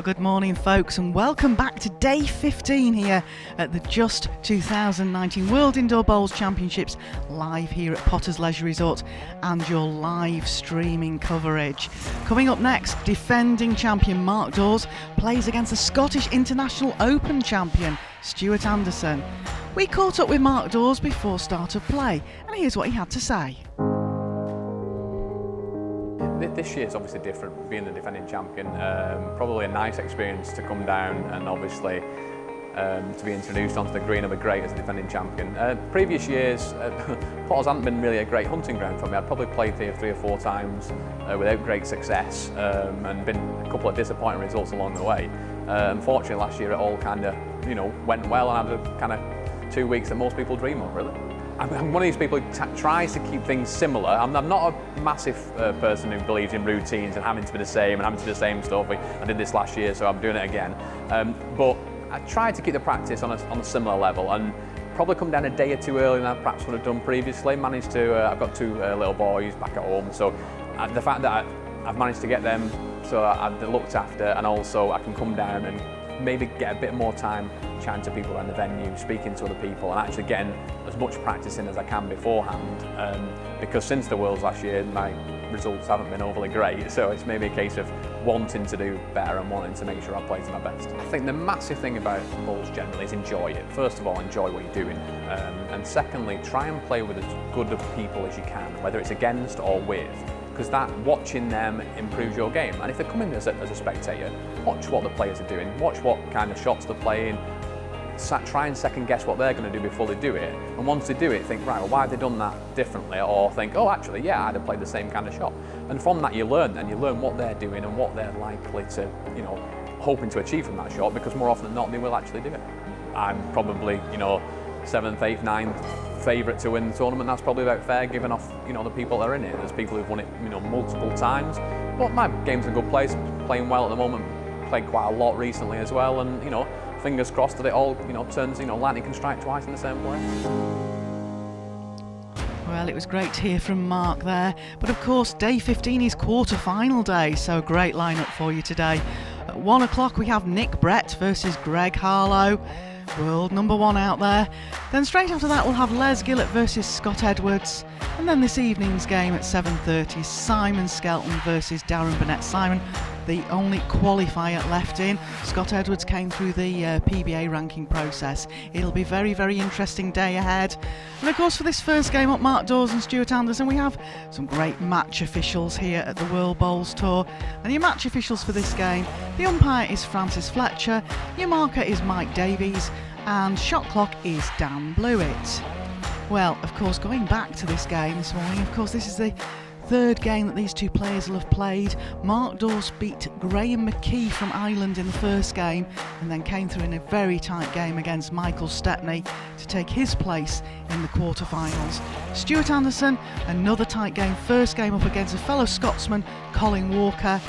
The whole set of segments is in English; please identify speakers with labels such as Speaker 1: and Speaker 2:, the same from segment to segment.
Speaker 1: good morning, folks, and welcome back to day 15 here at the Just 2019 World Indoor Bowls Championships, live here at Potter's Leisure Resort, and your live streaming coverage. Coming up next, defending champion Mark Dawes plays against the Scottish International Open champion Stewart Anderson. We caught up with Mark Dawes before start of play, and here's what he had to say.
Speaker 2: This year is obviously different, being the defending champion. Probably a nice experience to come down and obviously to be introduced onto the green of a great as a defending champion. Previous years, Potters hasn't been really a great hunting ground for me. I'd probably played here 3 or 4 times without great success and been a couple of disappointing results along the way. Unfortunately, last year it all kind of, went well, and I had a kind of 2 weeks that most people dream of, really. I'm one of these people who tries to keep things similar. I'm not a massive person who believes in routines and having to be the same and having to do the same stuff. I did this last year, so I'm doing it again. But I try to keep the practice on a similar level, and probably come down a day or two earlier than I perhaps would have done previously. Managed to, I've got 2 little boys back at home, so the fact that I've managed to get them so I've looked after, and also I can come down and maybe get a bit more time chatting to people around the venue, speaking to other people, and actually getting as much practice in as I can beforehand. Because since the Worlds last year, my results haven't been overly great, so it's maybe a case of wanting to do better and wanting to make sure I play to my best. I think the massive thing about bowls generally is enjoy it. First of all, enjoy what you're doing, and secondly, try and play with as good of people as you can, whether it's against or with, because that watching them improves your game. And if they're coming as a spectator, watch what the players are doing, watch what kind of shots they're playing, try and second guess what they're going to do before they do it, and once they do it, think, right, well, why have they done that differently? Or think, oh, actually, yeah, I'd have played the same kind of shot. And from that you learn what they're doing and what they're likely to, hoping to achieve from that shot, because more often than not they will actually do it. I'm probably, 7th, 8th, 9th favourite to win the tournament. That's probably about fair, given off, the people that are in it. There's people who've won it, multiple times. But my game's in a good place, playing well at the moment, played quite a lot recently as well, and, fingers crossed that it all, turns, lightning can strike twice in the same place.
Speaker 1: Well, it was great to hear from Mark there, but of course day 15 is quarter-final day, so a great lineup for you today. At 1 o'clock we have Nick Brett versus Greg Harlow, world number 1 out there. Then straight after that we'll have Les Gillett versus Scott Edwards, and then this evening's game at 7:30, Simon Skelton versus Darren Burnett. Simon, the only qualifier left in. Scott Edwards came through the PBA ranking process. It'll be a very, very interesting day ahead. And of course, for this first game up, Mark Dawes and Stewart Anderson, we have some great match officials here at the World Bowls Tour. And your match officials for this game, the umpire is Francis Fletcher, your marker is Mike Davies, and shot clock is Dan Blewett. Well, of course, going back to this game this morning, of course, this is the 3rd game that these 2 players will have played. Mark Dawes beat Graham McKee from Ireland in the first game, and then came through in a very tight game against Michael Stepney to take his place in the quarterfinals. Stewart Anderson, another tight game, first game up against a fellow Scotsman, Colin Walker,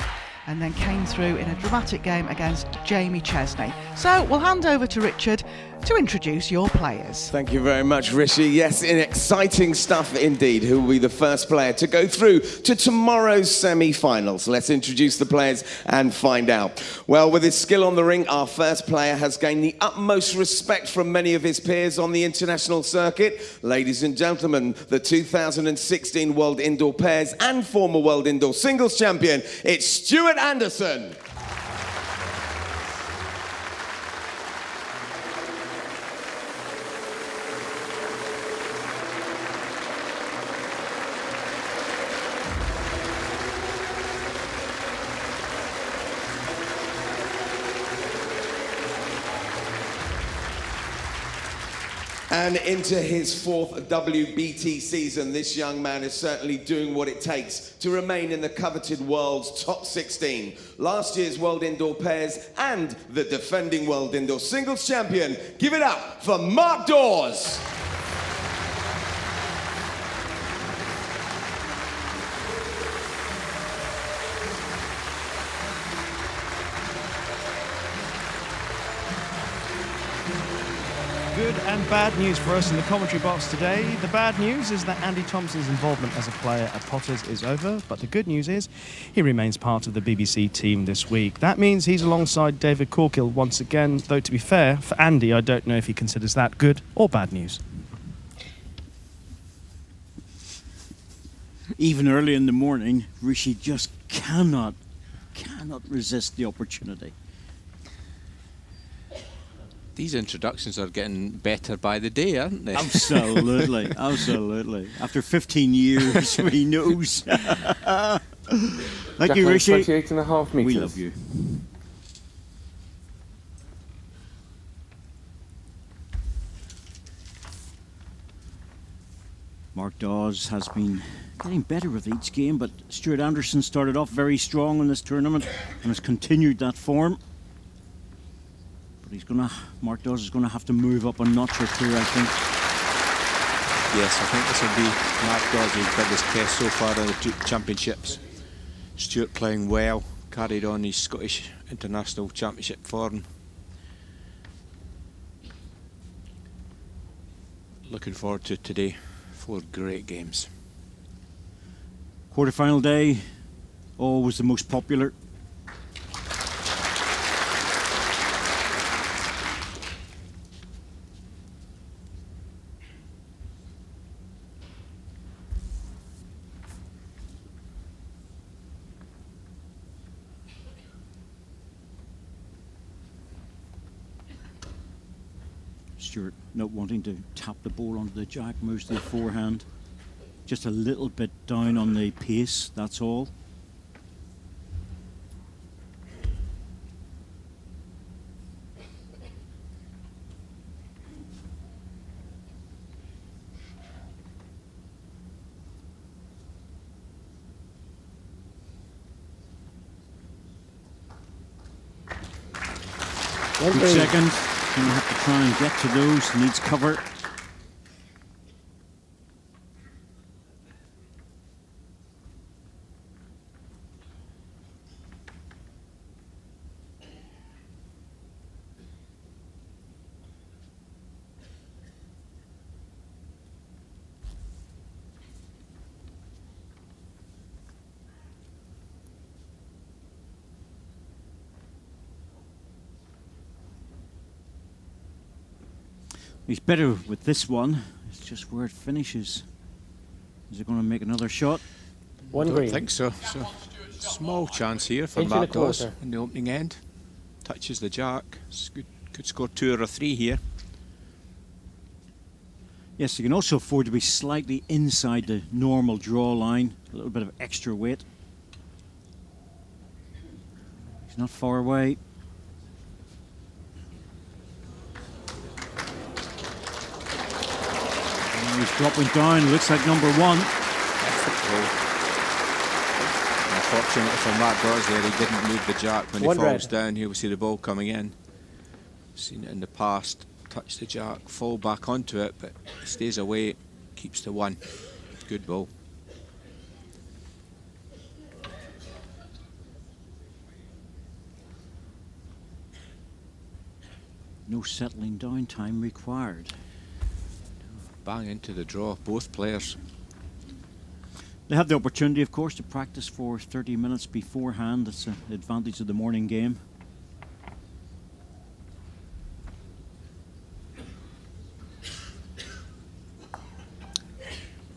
Speaker 1: and then came through in a dramatic game against Jamie Chesney. So we'll hand over to Richard to introduce your players.
Speaker 3: Thank you very much, Rishi. Yes, exciting stuff indeed. Who will be the first player to go through to tomorrow's semi-finals? Let's introduce the players and find out. Well, with his skill on the ring, our first player has gained the utmost respect from many of his peers on the international circuit. Ladies and gentlemen, the 2016 World Indoor Pairs and former World Indoor Singles champion, it's Stewart Anderson. And into his 4th WBT season, this young man is certainly doing what it takes to remain in the coveted world's top 16. Last year's World Indoor Pairs and the defending World Indoor Singles champion. Give it up for Mark Dawes.
Speaker 4: good and bad news for us in the commentary box today. The bad news is that Andy Thompson's involvement as a player at Potters is over, but the good news is he remains part of the BBC team this week. That means he's alongside David Corkill once again, though to be fair, for Andy, I don't know if he considers that good or bad news.
Speaker 5: Even early in the morning, Rishi just cannot resist the opportunity.
Speaker 6: These introductions are getting better by the day, aren't they?
Speaker 5: Absolutely, absolutely. After 15 years, he knows. Thank you, Rishi.
Speaker 7: 28.5 metres.
Speaker 5: We love you. Mark Dawes has been getting better with each game, but Stewart Anderson started off very strong in this tournament and has continued that form. But Mark Dawes is going to have to move up a notch or two, I think.
Speaker 6: Yes, I think this will be Mark Dawes' biggest test so far in the two championships. Stewart playing well, carried on his Scottish International Championship form. Looking forward to today. 4 great games.
Speaker 5: Quarterfinal day, always the most popular. Stewart not wanting to tap the ball onto the jack, moves to the forehand. Just a little bit down on the pace, that's all. Good second. Going to have to try and get to those. Needs cover. He's better with this one. It's just where it finishes. Is he going to make another shot?
Speaker 6: I don't think so. So small chance here for Mark Dawes in the opening end. Touches the jack. Could score 2 or 3 here.
Speaker 5: Yes, he can also afford to be slightly inside the normal draw line. A little bit of extra weight. He's not far away. He's dropping down, looks like number 1.
Speaker 6: Unfortunately for Mark Dawes there, he didn't move the jack. When he falls down, he'll see the ball coming in. Seen it in the past, touch the jack, fall back onto it, but stays away, keeps the 1. Good ball.
Speaker 5: No settling down time required.
Speaker 6: Bang into the draw, both players.
Speaker 5: They have the opportunity, of course, to practice for 30 minutes beforehand. That's an advantage of the morning game.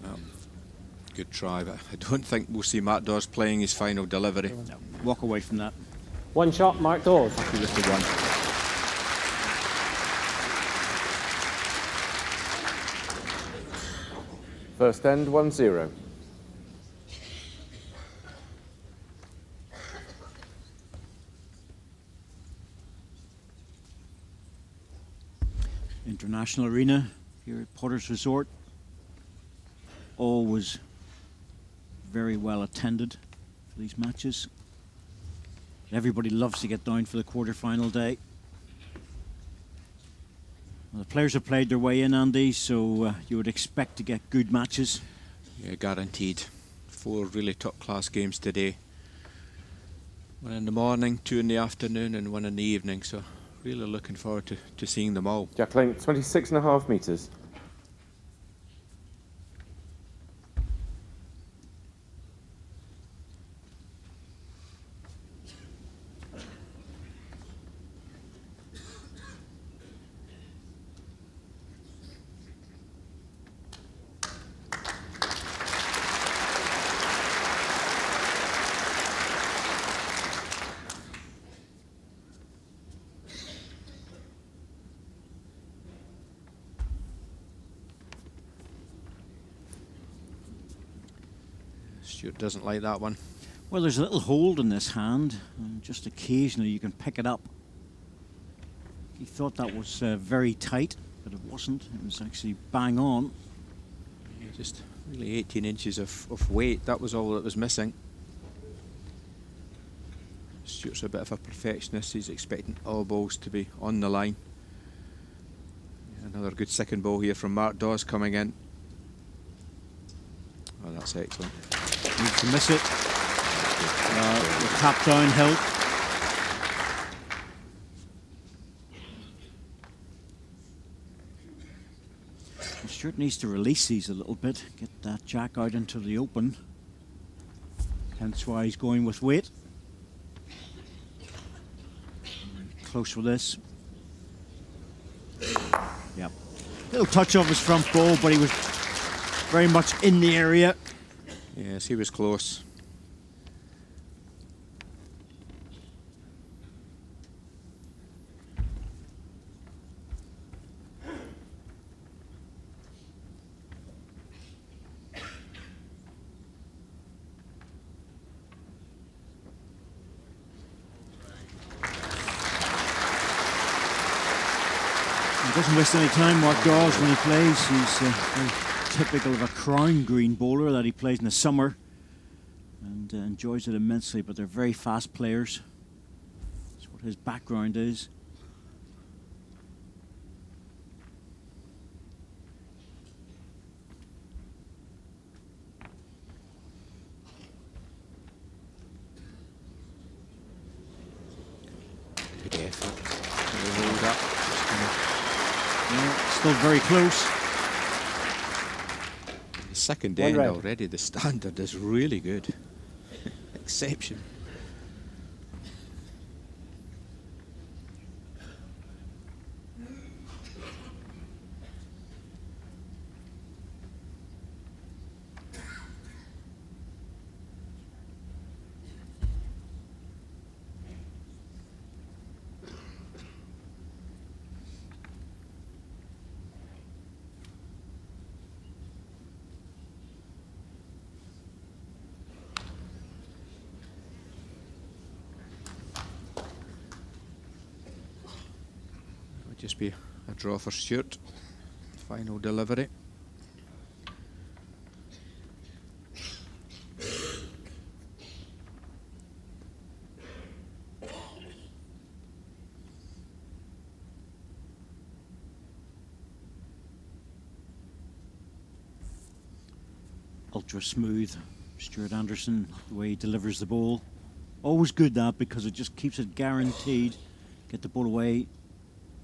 Speaker 6: Well, good try, but I don't think we'll see Mark Dawes playing his final delivery.
Speaker 5: No, walk away from that.
Speaker 7: 1 shot, Mark Dawes.
Speaker 6: Happy with the 1.
Speaker 7: First end, 1-0.
Speaker 5: International Arena here at Potter's Resort. Always very well attended for these matches. Everybody loves to get down for the quarter-final day. Well, the players have played their way in, Andy, so you would expect to get good matches.
Speaker 6: Yeah, guaranteed. 4 really top-class games today. 1 in the morning, 2 in the afternoon, and 1 in the evening. So Really looking forward to seeing them all.
Speaker 7: Jack length 26.5 metres.
Speaker 6: Stewart doesn't like that one.
Speaker 5: Well, there's a little hold in this hand, and just occasionally you can pick it up. He thought that was very tight, but it wasn't. It was actually bang on.
Speaker 6: Yeah, just really 18 inches of weight. That was all that was missing. Stewart's a bit of a perfectionist. He's expecting all balls to be on the line. Yeah, another good second ball here from Mark Dawes coming in. Oh, that's excellent.
Speaker 5: Needs to miss it. The tap down help. Stewart needs to release these a little bit, get that jack out into the open. Hence why he's going with weight. Close with this. Yep. Little touch of his front ball, but he was very much in the area.
Speaker 6: Yes, he was close.
Speaker 5: He doesn't waste any time, Mark Dawes, when he plays. He's very typical of a crown green bowler that he plays in the summer and enjoys it immensely, but they're very fast players. That's what his background is.
Speaker 6: Good effort. Really rolled up.
Speaker 5: Yeah, still very close.
Speaker 6: The second
Speaker 7: One
Speaker 6: end
Speaker 7: red.
Speaker 6: already, the standard is really good. Exception. Just be a draw for Stewart. Final delivery.
Speaker 5: Ultra smooth, Stuart Anderson, the way he delivers the ball. Always good that, because it just keeps it guaranteed. Get the ball away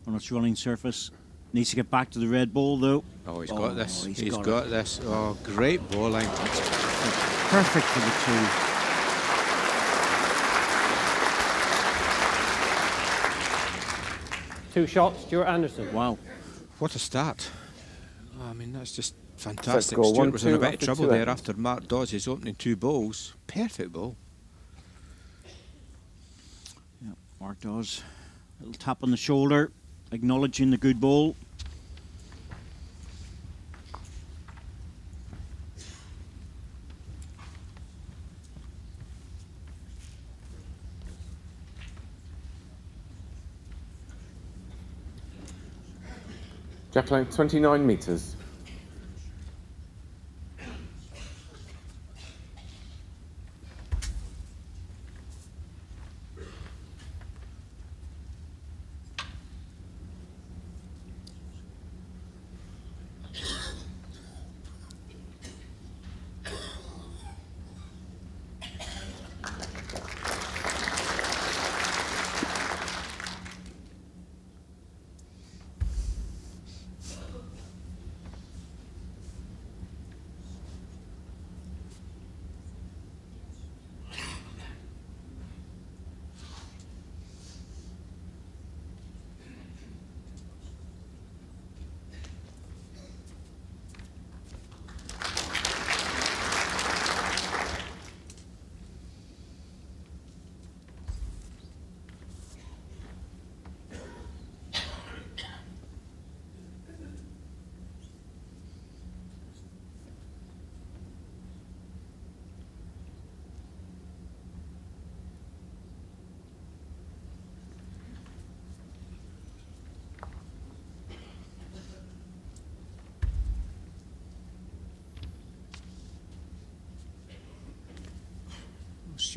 Speaker 5: on its running surface. Needs to get back to the red ball though.
Speaker 6: Oh, he's got this. He's
Speaker 5: got
Speaker 6: got
Speaker 5: it.
Speaker 6: this. Oh, great bowling.
Speaker 5: Perfect for the
Speaker 7: 2 shots, Stewart Anderson.
Speaker 5: two. Wow.
Speaker 6: What a start. I mean, that's just fantastic.
Speaker 7: go
Speaker 6: Stewart was in a
Speaker 7: 1-2
Speaker 6: bit of
Speaker 7: after
Speaker 6: trouble
Speaker 7: 2
Speaker 6: there
Speaker 7: ends.
Speaker 6: after Mark Dawes' opening 2 bowls. Perfect ball.
Speaker 5: Yeah, Mark Dawes. Little tap on the shoulder, acknowledging the good ball.
Speaker 7: Jack length 29 metres.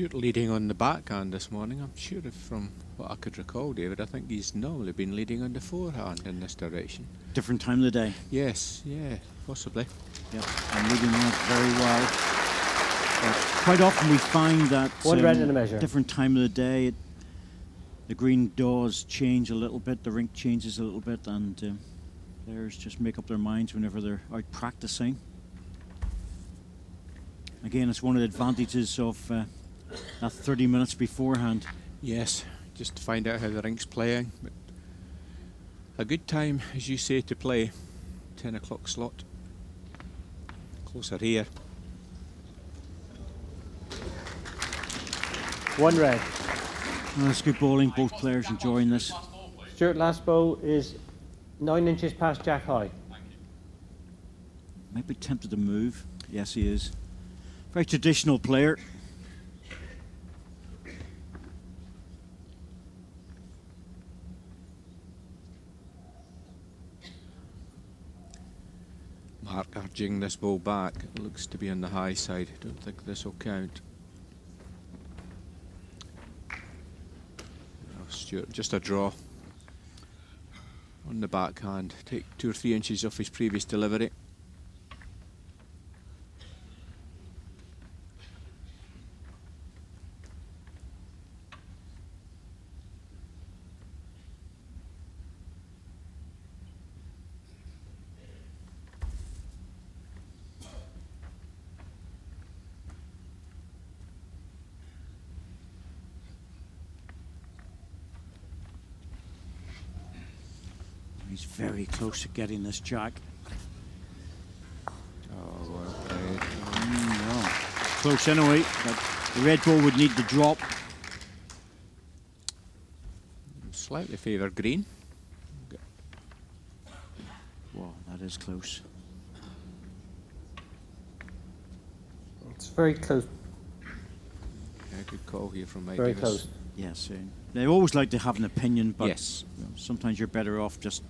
Speaker 6: Stewart leading on the backhand this morning. I'm sure if from what I could recall, David, I think he's normally been leading on the forehand in this direction.
Speaker 5: Different time of the day.
Speaker 6: Yes, yeah, possibly.
Speaker 5: Yeah, and leading on it very well. Quite often we find that different time of the day, the green does change a little bit, the rink changes a little bit, and players just make up their minds whenever they're out practicing. Again, it's one of the advantages of that 30 minutes beforehand.
Speaker 6: Yes, just to find out how the rink's playing. But a good time, as you say, to play. 10 o'clock slot. Closer here.
Speaker 8: One red.
Speaker 5: Well, that's good bowling. Both players enjoying this.
Speaker 8: Stewart, last bowl is 9 inches past jack high.
Speaker 5: Might be tempted to move. Yes, he is. Very traditional player.
Speaker 6: Mark urging this ball back. It looks to be on the high side. Don't think this will count. Oh, Stewart, just a draw on the backhand. Take 2 or 3 inches off his previous delivery.
Speaker 5: He's very close to getting this jack.
Speaker 6: Oh, well played.
Speaker 5: No. Close anyway, but the red ball would need to drop.
Speaker 6: Slightly favour green.
Speaker 5: Wow, that is close.
Speaker 8: It's very close.
Speaker 6: Yeah, good call here from Mike
Speaker 8: Very
Speaker 6: Davis.
Speaker 8: close.
Speaker 5: Yes, they always like to have an opinion, but
Speaker 6: Yes.
Speaker 5: you know, sometimes you're better off just,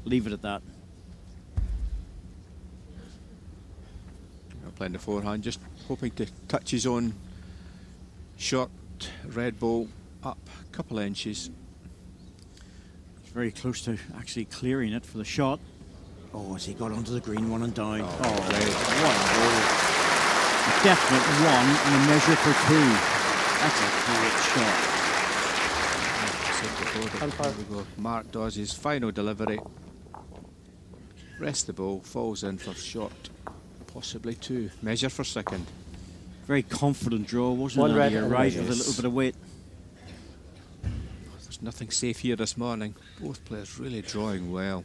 Speaker 5: leave it at that.
Speaker 6: Playing the forehand, just hoping to touch his own short red ball up a couple of inches.
Speaker 5: He's very close to actually clearing it for the shot. Oh, has he got onto the green, one and down?
Speaker 6: Oh,
Speaker 5: what a ball. A definite one and a measure for 2. That's a great shot.
Speaker 6: There we go. Mark does his final delivery. Rests the ball, falls in for shot, possibly 2. Measure for second.
Speaker 5: Very confident draw, wasn't
Speaker 8: One
Speaker 5: it?
Speaker 8: red
Speaker 5: You're
Speaker 8: and a
Speaker 5: right,
Speaker 8: measure.
Speaker 5: with a little bit of weight.
Speaker 6: There's nothing safe here this morning. Both players really drawing well.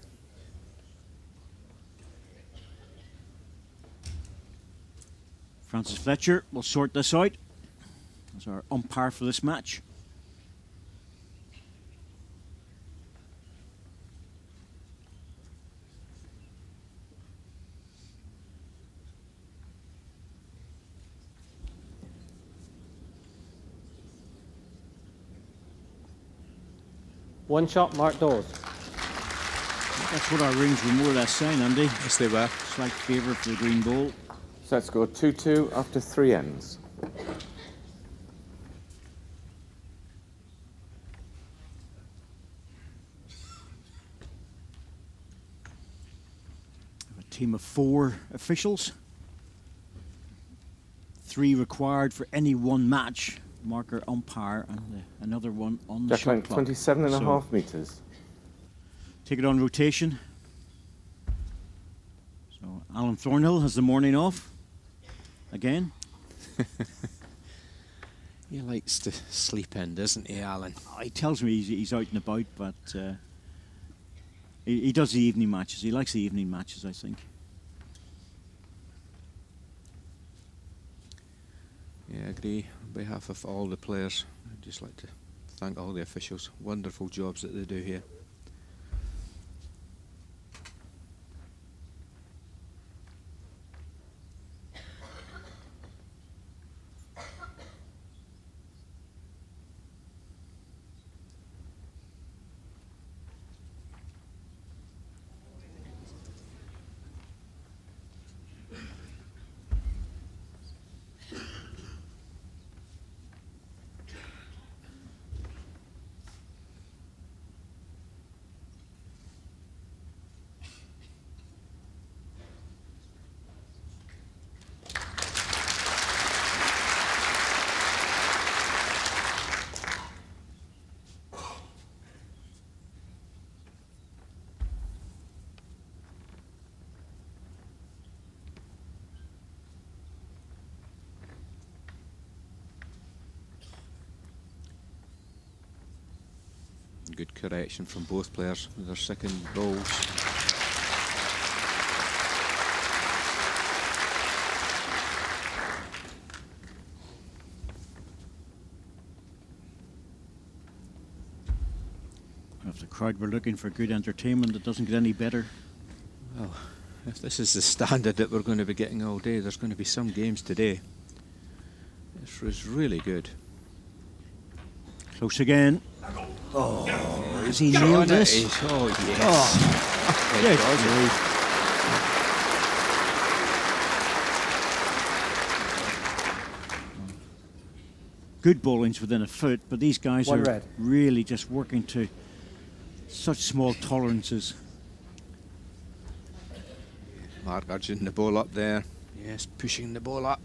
Speaker 5: Francis Fletcher will sort this out as our umpire for this match.
Speaker 8: One shot, Mark Dawes.
Speaker 5: That's what our rings were more or less saying, Andy.
Speaker 6: Yes, they were.
Speaker 5: Slight favour for the green ball.
Speaker 7: Set score 2-2 after 3 ends.
Speaker 5: A team of 4 officials. 3 required for any one match. Marker, umpire, and another one on the
Speaker 7: Jack
Speaker 5: shot
Speaker 7: length
Speaker 5: clock.
Speaker 7: 27.5 metres.
Speaker 5: Take it on rotation. So Alan Thornhill has the morning off. Again.
Speaker 6: He likes to sleep in, doesn't he, Alan?
Speaker 5: He tells me he's out and about, but he does the evening matches. He likes the evening matches, I think.
Speaker 6: Yeah, I agree. On behalf of all the players, I'd just like to thank all the officials. Wonderful jobs that they do here. Good correction from both players with their second balls.
Speaker 5: If the crowd were looking for good entertainment, it doesn't get any better.
Speaker 6: Well, if this is the standard that we're going to be getting all day, there's going to be some games today. This was really good.
Speaker 5: Close again. Oh, has he nailed this?
Speaker 6: Oh, yes.
Speaker 5: Good bowling's within a foot, but these guys
Speaker 8: One
Speaker 5: are
Speaker 8: red.
Speaker 5: really just working to such small tolerances.
Speaker 6: Mark urging the ball up there. Yes, pushing the ball up.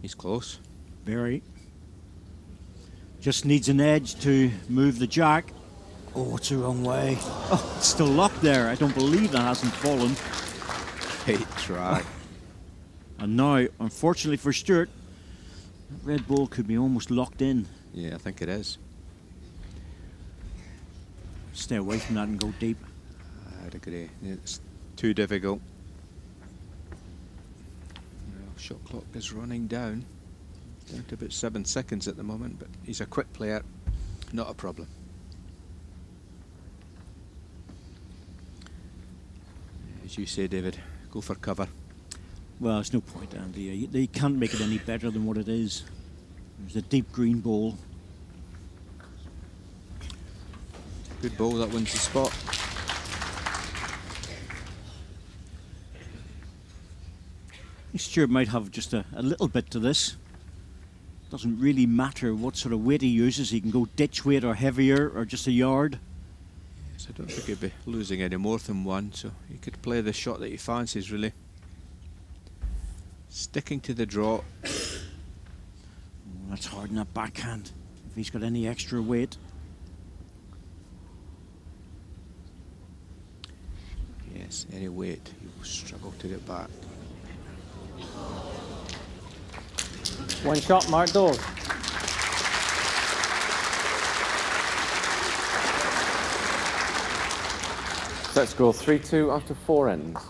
Speaker 6: He's close.
Speaker 5: Very. Just needs an edge to move the jack. Oh, it's the wrong way. Oh, it's still locked there. I don't believe that hasn't fallen.
Speaker 6: Great try.
Speaker 5: And now, unfortunately for Stewart, that red ball could be almost locked in.
Speaker 6: Yeah, I think it is.
Speaker 5: Stay away from that and go deep.
Speaker 6: I'd agree. It's too difficult. Well, shot clock is running down. Down to about 7 seconds at the moment, but he's a quick player. Not a problem. As you say, David, go for cover.
Speaker 5: Well, there's no point, Andy. They can't make it any better than what it is. There's a deep green ball.
Speaker 6: Good ball, that wins the spot.
Speaker 5: Stewart might have just a little bit to this. Doesn't really matter what sort of weight he uses. He can go ditch weight or heavier or just a yard.
Speaker 6: Yes, I don't think he'd be losing any more than one, so he could play the shot that he fancies, really. Sticking to the draw.
Speaker 5: Oh, that's hard in that backhand, if he's got any extra weight.
Speaker 6: Yes, any weight, he will struggle to get back.
Speaker 8: One shot, Mark Dawes.
Speaker 7: Set score 3-2 after 4 ends.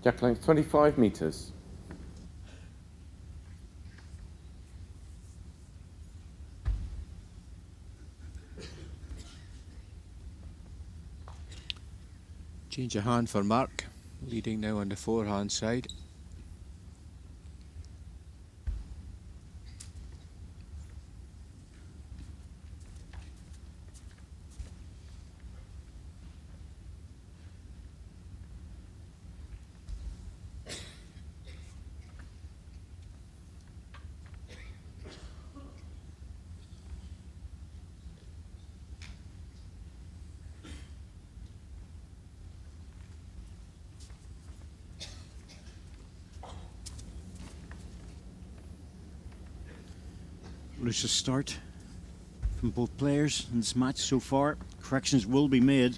Speaker 7: Jack length 25 metres.
Speaker 6: Change of hand for Mark, leading now on the forehand side.
Speaker 5: Loose start from both players in this match so far. Corrections will be made.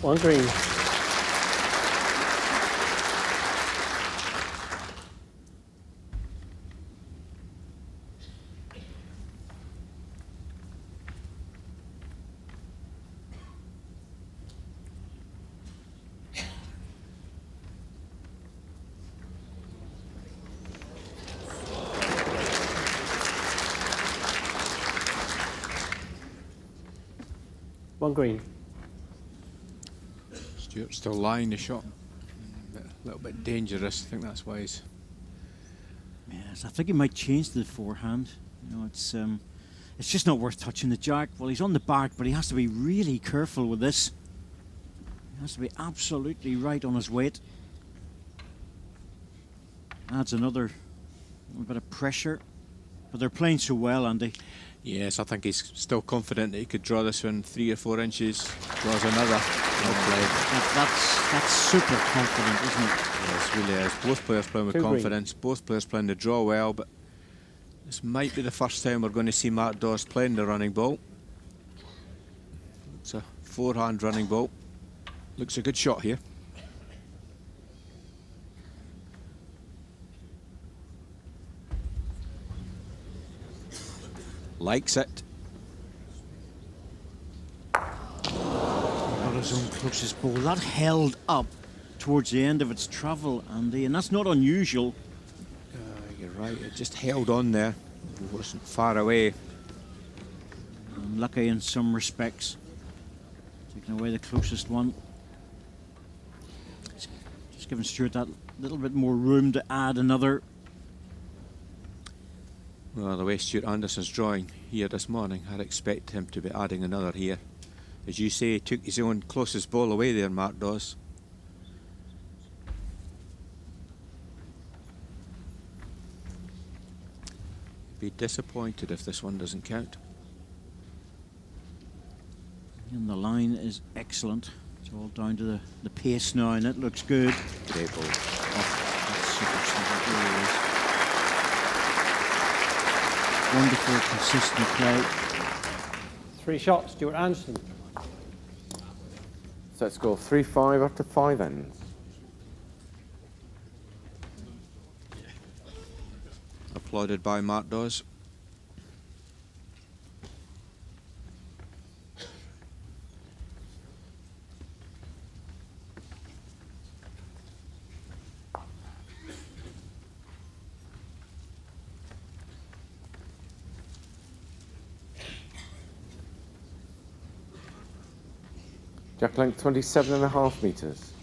Speaker 8: One green. 1 green.
Speaker 6: Stewart still lying the shot. A little bit dangerous. I think that's why he's.
Speaker 5: Yes, I think he might change to the forehand. You know, it's just not worth touching the jack. Well, he's on the back, but he has to be really careful with this. He has to be absolutely right on his weight. Adds another bit of pressure. But they're playing so well, Andy.
Speaker 6: Yes, I think he's still confident that he could draw this one 3 or 4 inches. Draws another. Well played.
Speaker 5: That's super confident, isn't it?
Speaker 6: Yes, it really is. Both players playing with
Speaker 8: 2
Speaker 6: confidence. Both players playing the draw well, but this might be the first time we're going to see Mark Dawes playing the running ball. It's a forehand running ball. Looks a good shot here. Likes it.
Speaker 5: Got his own closest ball. That held up towards the end of its travel, Andy, and that's not unusual.
Speaker 6: You're right, it just held on there. It wasn't far away.
Speaker 5: Unlucky in some respects. Taking away the closest one. Just giving Stewart that little bit more room to add another.
Speaker 6: Well, the way Stuart Anderson's drawing here this morning, I'd expect him to be adding another here. As you say, he took his own closest ball away there, Mark Dawes. Be disappointed if this one doesn't count.
Speaker 5: And the line is excellent. It's all down to the pace now, and it looks good.
Speaker 6: Great ball.
Speaker 5: Oh, that's super simple. It really is. Wonderful, consistent play.
Speaker 8: 3 shots, Stewart Anderson.
Speaker 7: Set score 3-5 after 5 ends.
Speaker 6: Applauded by Mark Dawes.
Speaker 7: Jack length 27.5 metres.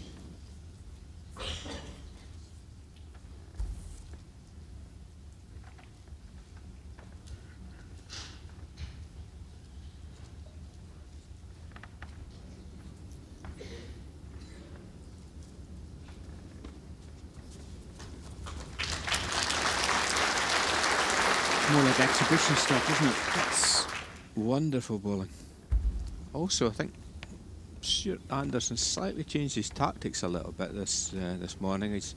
Speaker 5: More like exhibition stuff, isn't it?
Speaker 6: That's wonderful bowling. Also, I think Stewart Anderson slightly changed his tactics a little bit this morning. He's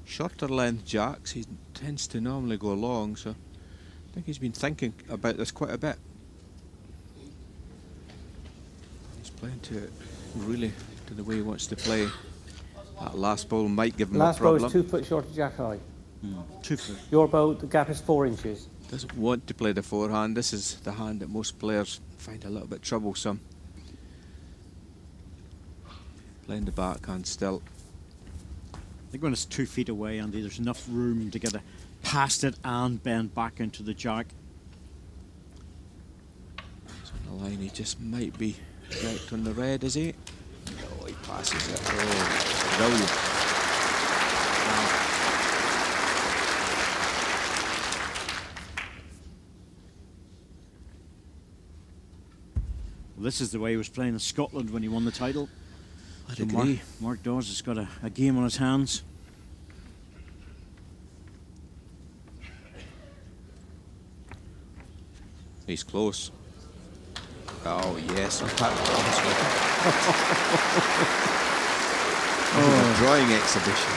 Speaker 6: shorter length jacks. He tends to normally go long, so I think he's been thinking about this quite a bit. He's playing to it really to the way he wants to play. That last ball might give him a
Speaker 8: Last bow
Speaker 6: problem.
Speaker 8: is 2 foot short of jack high.
Speaker 5: 2 foot.
Speaker 8: Your bow, the gap is 4 inches.
Speaker 6: Doesn't want to play the forehand. This is the hand that most players find a little bit troublesome. Playing the backhand still.
Speaker 5: I think when it's 2 feet away, Andy, there's enough room to get it past it and bend back into the jack.
Speaker 6: So on the line, he just might be right on the red, is he? Oh, he passes it. Oh, brilliant.
Speaker 5: Well, this is the way he was playing in Scotland when he won the title.
Speaker 6: I'd
Speaker 5: So
Speaker 6: agree.
Speaker 5: Mark Dawes has got a game on his hands.
Speaker 6: He's close. Oh, yes. Oh, a drawing exhibition.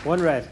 Speaker 8: 1 red.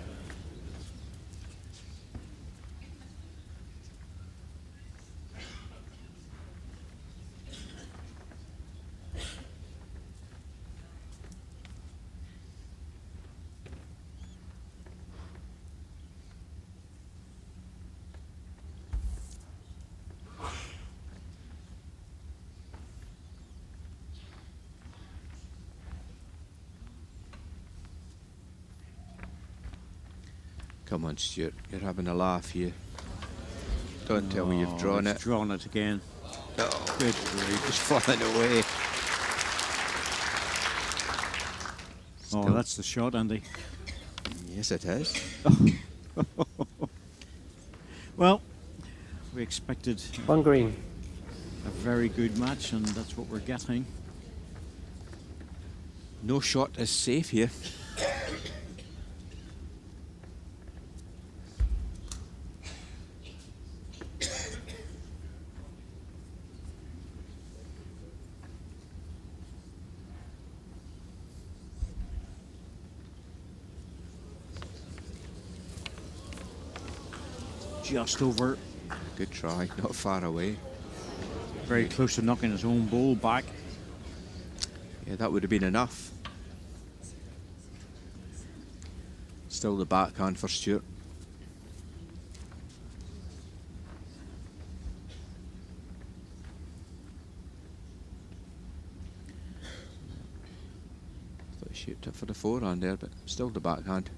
Speaker 6: Come on, Stuart. You're having a laugh here. Don't tell me you've drawn it.
Speaker 5: Drawn it again.
Speaker 6: Oh, good grief, just falling away.
Speaker 5: Oh, that's the shot, Andy.
Speaker 6: Yes, it is.
Speaker 5: Well, we expected
Speaker 8: One green.
Speaker 5: a very good match, and that's what we're getting.
Speaker 6: No shot is safe here.
Speaker 5: Just over.
Speaker 6: Good try, not far away.
Speaker 5: Very close to knocking his own ball back.
Speaker 6: Yeah, that would have been enough. Still the backhand for Stewart. Thought he shaped it for the forehand there, but still the backhand.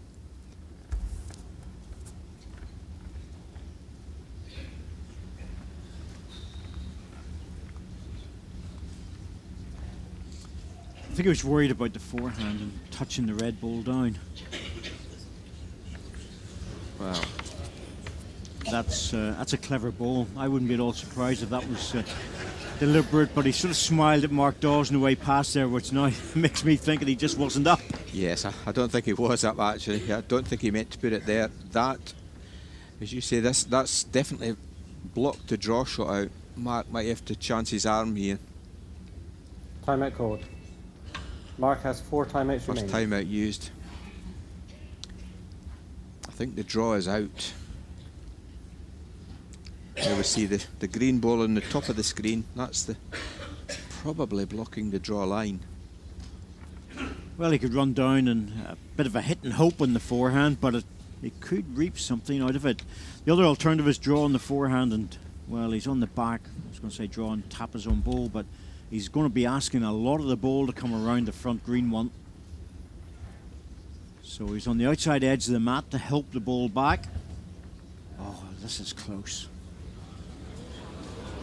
Speaker 5: I think he was worried about the forehand and touching the red ball down.
Speaker 6: Wow.
Speaker 5: That's a clever ball. I wouldn't be at all surprised if that was deliberate, but he sort of smiled at Mark Dawes on the way past there, which now makes me think that he just wasn't up.
Speaker 6: Yes, I don't think he was up actually. I don't think he meant to put it there. That, as you say, that's definitely blocked the draw shot out. Mark might have to chance his arm here.
Speaker 8: Timeout called. Mark has 4 timeouts
Speaker 6: First
Speaker 8: remaining.
Speaker 6: timeout used. I think the draw is out. There we see the green ball on the top of the screen. That's probably blocking the draw line.
Speaker 5: Well, he could run down and a bit of a hit and hope on the forehand, but he could reap something out of it. The other alternative is draw on the forehand, and well, he's on the back. I was going to say draw and tap his own ball, but he's going to be asking a lot of the ball to come around the front green one. So he's on the outside edge of the mat to help the ball back. Oh, this is close.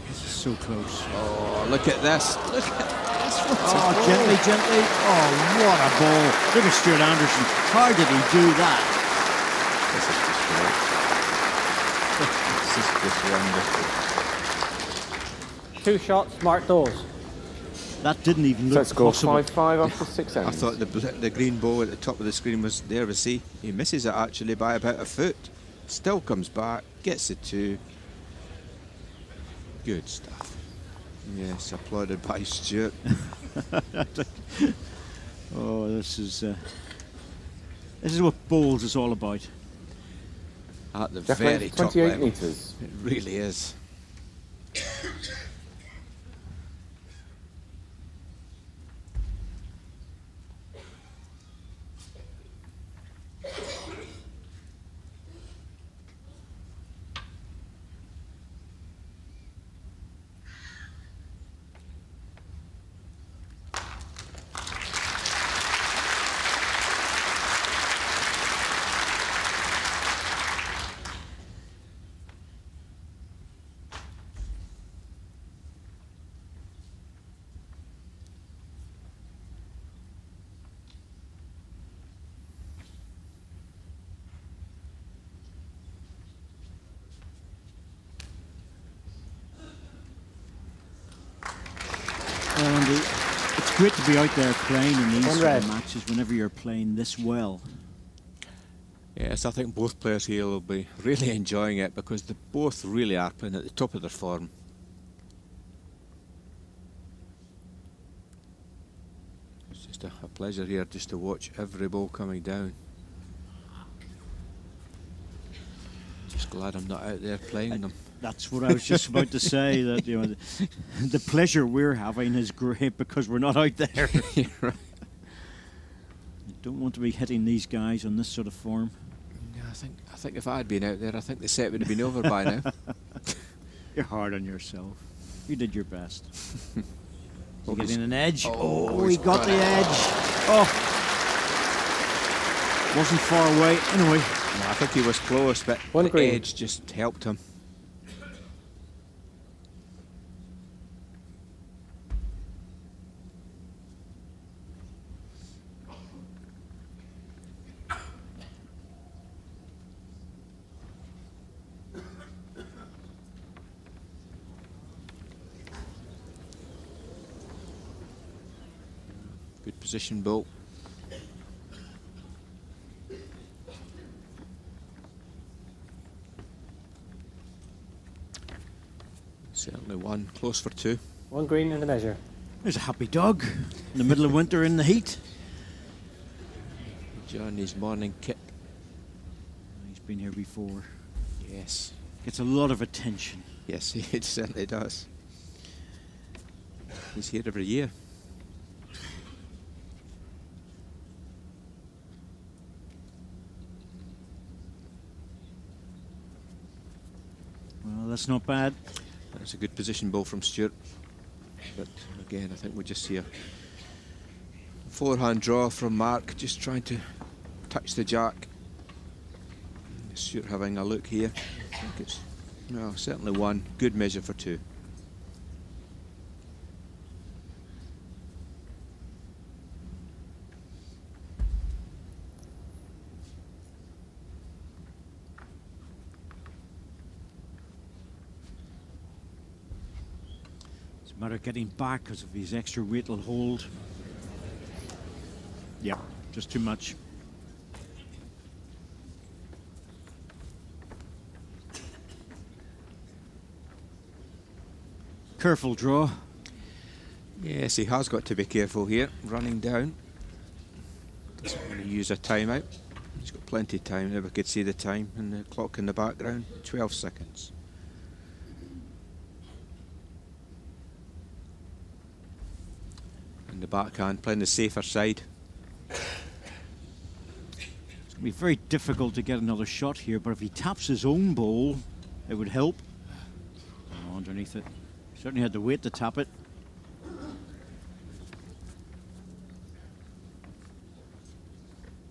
Speaker 5: This is so close.
Speaker 6: Oh, look at this. Look at this.
Speaker 5: Oh, gently, gently. Oh, what a ball. Look at Stewart Anderson. How did he do that?
Speaker 6: This is just wonderful.
Speaker 8: 2 shots, Mark Dawes.
Speaker 5: That didn't even
Speaker 7: So
Speaker 5: look
Speaker 7: it's score
Speaker 5: possible.
Speaker 7: 5-5 after 6 ends.
Speaker 6: I thought the green ball at the top of the screen was there. We see he misses it actually by about a foot. Still comes back, gets the 2. Good stuff. Yes, applauded by Stewart.
Speaker 5: Oh, this is what bowls is all about.
Speaker 6: At the
Speaker 7: Jack
Speaker 6: very
Speaker 7: length,
Speaker 6: top
Speaker 7: 28
Speaker 6: level.
Speaker 7: metres.
Speaker 6: It really is.
Speaker 5: Well, Andy, it's great to be out there playing in these
Speaker 8: One
Speaker 5: sort of
Speaker 8: red.
Speaker 5: matches whenever you're playing this well.
Speaker 6: Yes, I think both players here will be really enjoying it because they both really are playing at the top of their form. It's just a pleasure here just to watch every ball coming down. Just glad I'm not out there playing them.
Speaker 5: That's what I was just about to say, that the pleasure we're having is great because we're not out there.
Speaker 6: Yeah, right.
Speaker 5: You don't want to be hitting these guys on this sort of form.
Speaker 6: Yeah, I think if I had been out there, I think the set would have been over by now.
Speaker 5: You're hard on yourself. You did your best.
Speaker 6: Oh,
Speaker 5: Getting an edge.
Speaker 6: oh,
Speaker 5: Oh, he
Speaker 6: he's
Speaker 5: got
Speaker 6: got
Speaker 5: the
Speaker 6: it.
Speaker 5: edge. Oh, wasn't far away. Anyway,
Speaker 6: No, I think he was close, but
Speaker 8: One
Speaker 6: the
Speaker 8: green.
Speaker 6: edge just helped him. Good position ball. Certainly one, close for two.
Speaker 8: 1 green in the measure.
Speaker 5: There's a happy dog in the middle of winter in the heat.
Speaker 6: Johnny's morning kick.
Speaker 5: He's been here before.
Speaker 6: Yes.
Speaker 5: Gets a lot of attention.
Speaker 6: Yes, it certainly does. He's here every year.
Speaker 5: Well, that's not bad.
Speaker 6: That's a good position ball from Stewart. But again, I think we just see a forehand draw from Mark, just trying to touch the jack. Stewart having a look here. I think it's, well, certainly one. Good measure for two.
Speaker 5: It's a matter of getting back because of his extra weight will hold. Yeah, just too much. Careful draw.
Speaker 6: Yes, he has got to be careful here. Running down. Doesn't want to use a timeout. He's got plenty of time. Never could see the time and the clock in the background. 12 seconds. And the backhand playing the safer side.
Speaker 5: It's going to be very difficult to get another shot here, but if he taps his own ball, it would help. Oh, underneath it. Certainly had the weight to tap it.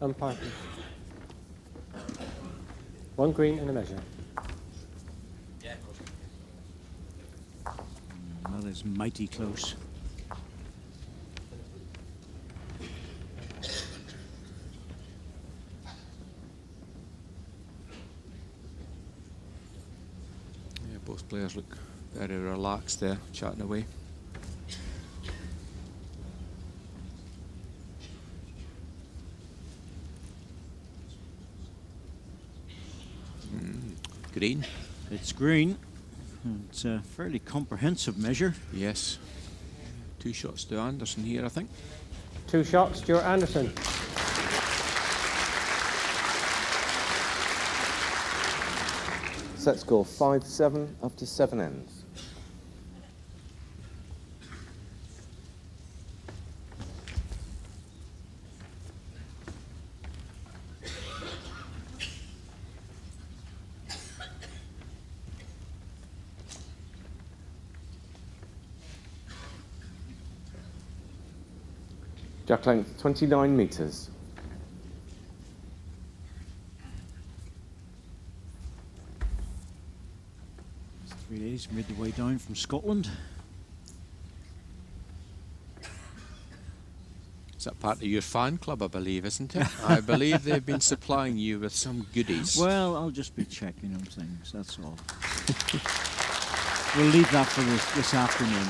Speaker 8: Umpire. 1 green in the measure.
Speaker 5: That is mighty close.
Speaker 6: Yeah, both players look very relaxed there, chatting away. Green.
Speaker 5: It's green. It's a fairly comprehensive measure.
Speaker 6: Yes. 2 shots to Anderson here, I think.
Speaker 8: 2 shots, Stewart Anderson.
Speaker 7: Set score 5-7 after 7 ends. Jack length 29 metres.
Speaker 5: Three ladies made the way down from Scotland.
Speaker 6: Is that part of your fan club, I believe, isn't it? I believe they've been supplying you with some goodies.
Speaker 5: Well, I'll just be checking on things, that's all. We'll leave that for this afternoon.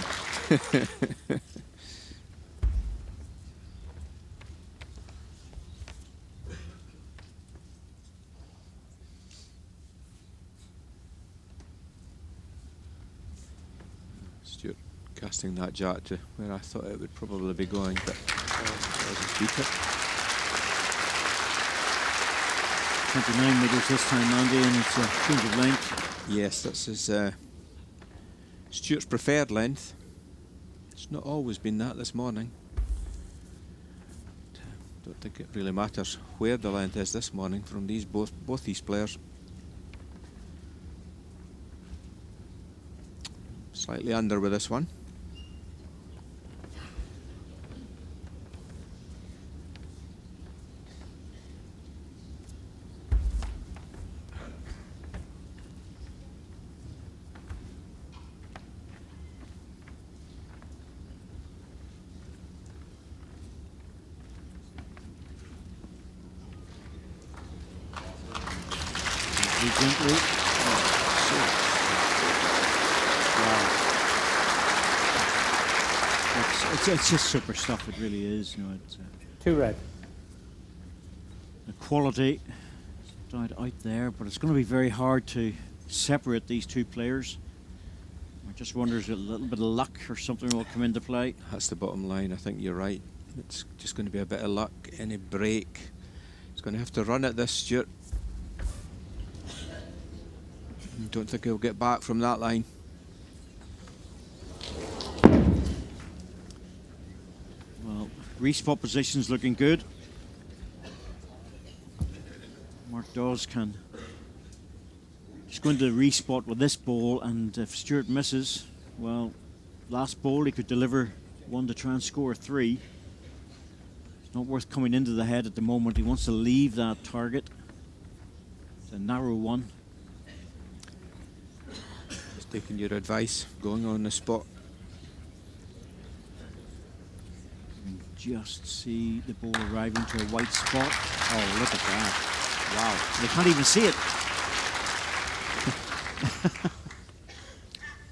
Speaker 6: Stewart casting that jack to where I thought it would probably be going, but doesn't beat it.
Speaker 5: 29 metres this time, Andy, and it's a change of length.
Speaker 6: Yes, that's his Stewart's preferred length. It's not always been that this morning. Don't think it really matters where the length is this morning from these both these players. Slightly under with this one.
Speaker 5: Gently. It's It's just super stuff. It really is. You know, it's,
Speaker 8: 2 red.
Speaker 5: the quality is out there, but it's going to be very hard to separate these two players. I just wonder if a little bit of luck or something will come into play.
Speaker 6: That's the bottom line. I think you're right. It's just going to be a bit of luck. Any break, he's going to have to run at this, Stewart. Don't think he'll get back from that line.
Speaker 5: Well, respot position's looking good. Mark Dawes can just go into the respot with this ball, and if Stewart misses, well, last ball he could deliver one to try and score 3. It's not worth coming into the head at the moment. He wants to leave that target. It's a narrow one.
Speaker 6: Just taking your advice, going on the spot.
Speaker 5: You can just see the ball arriving to a white spot. Oh, look at that. Wow, they can't even see it.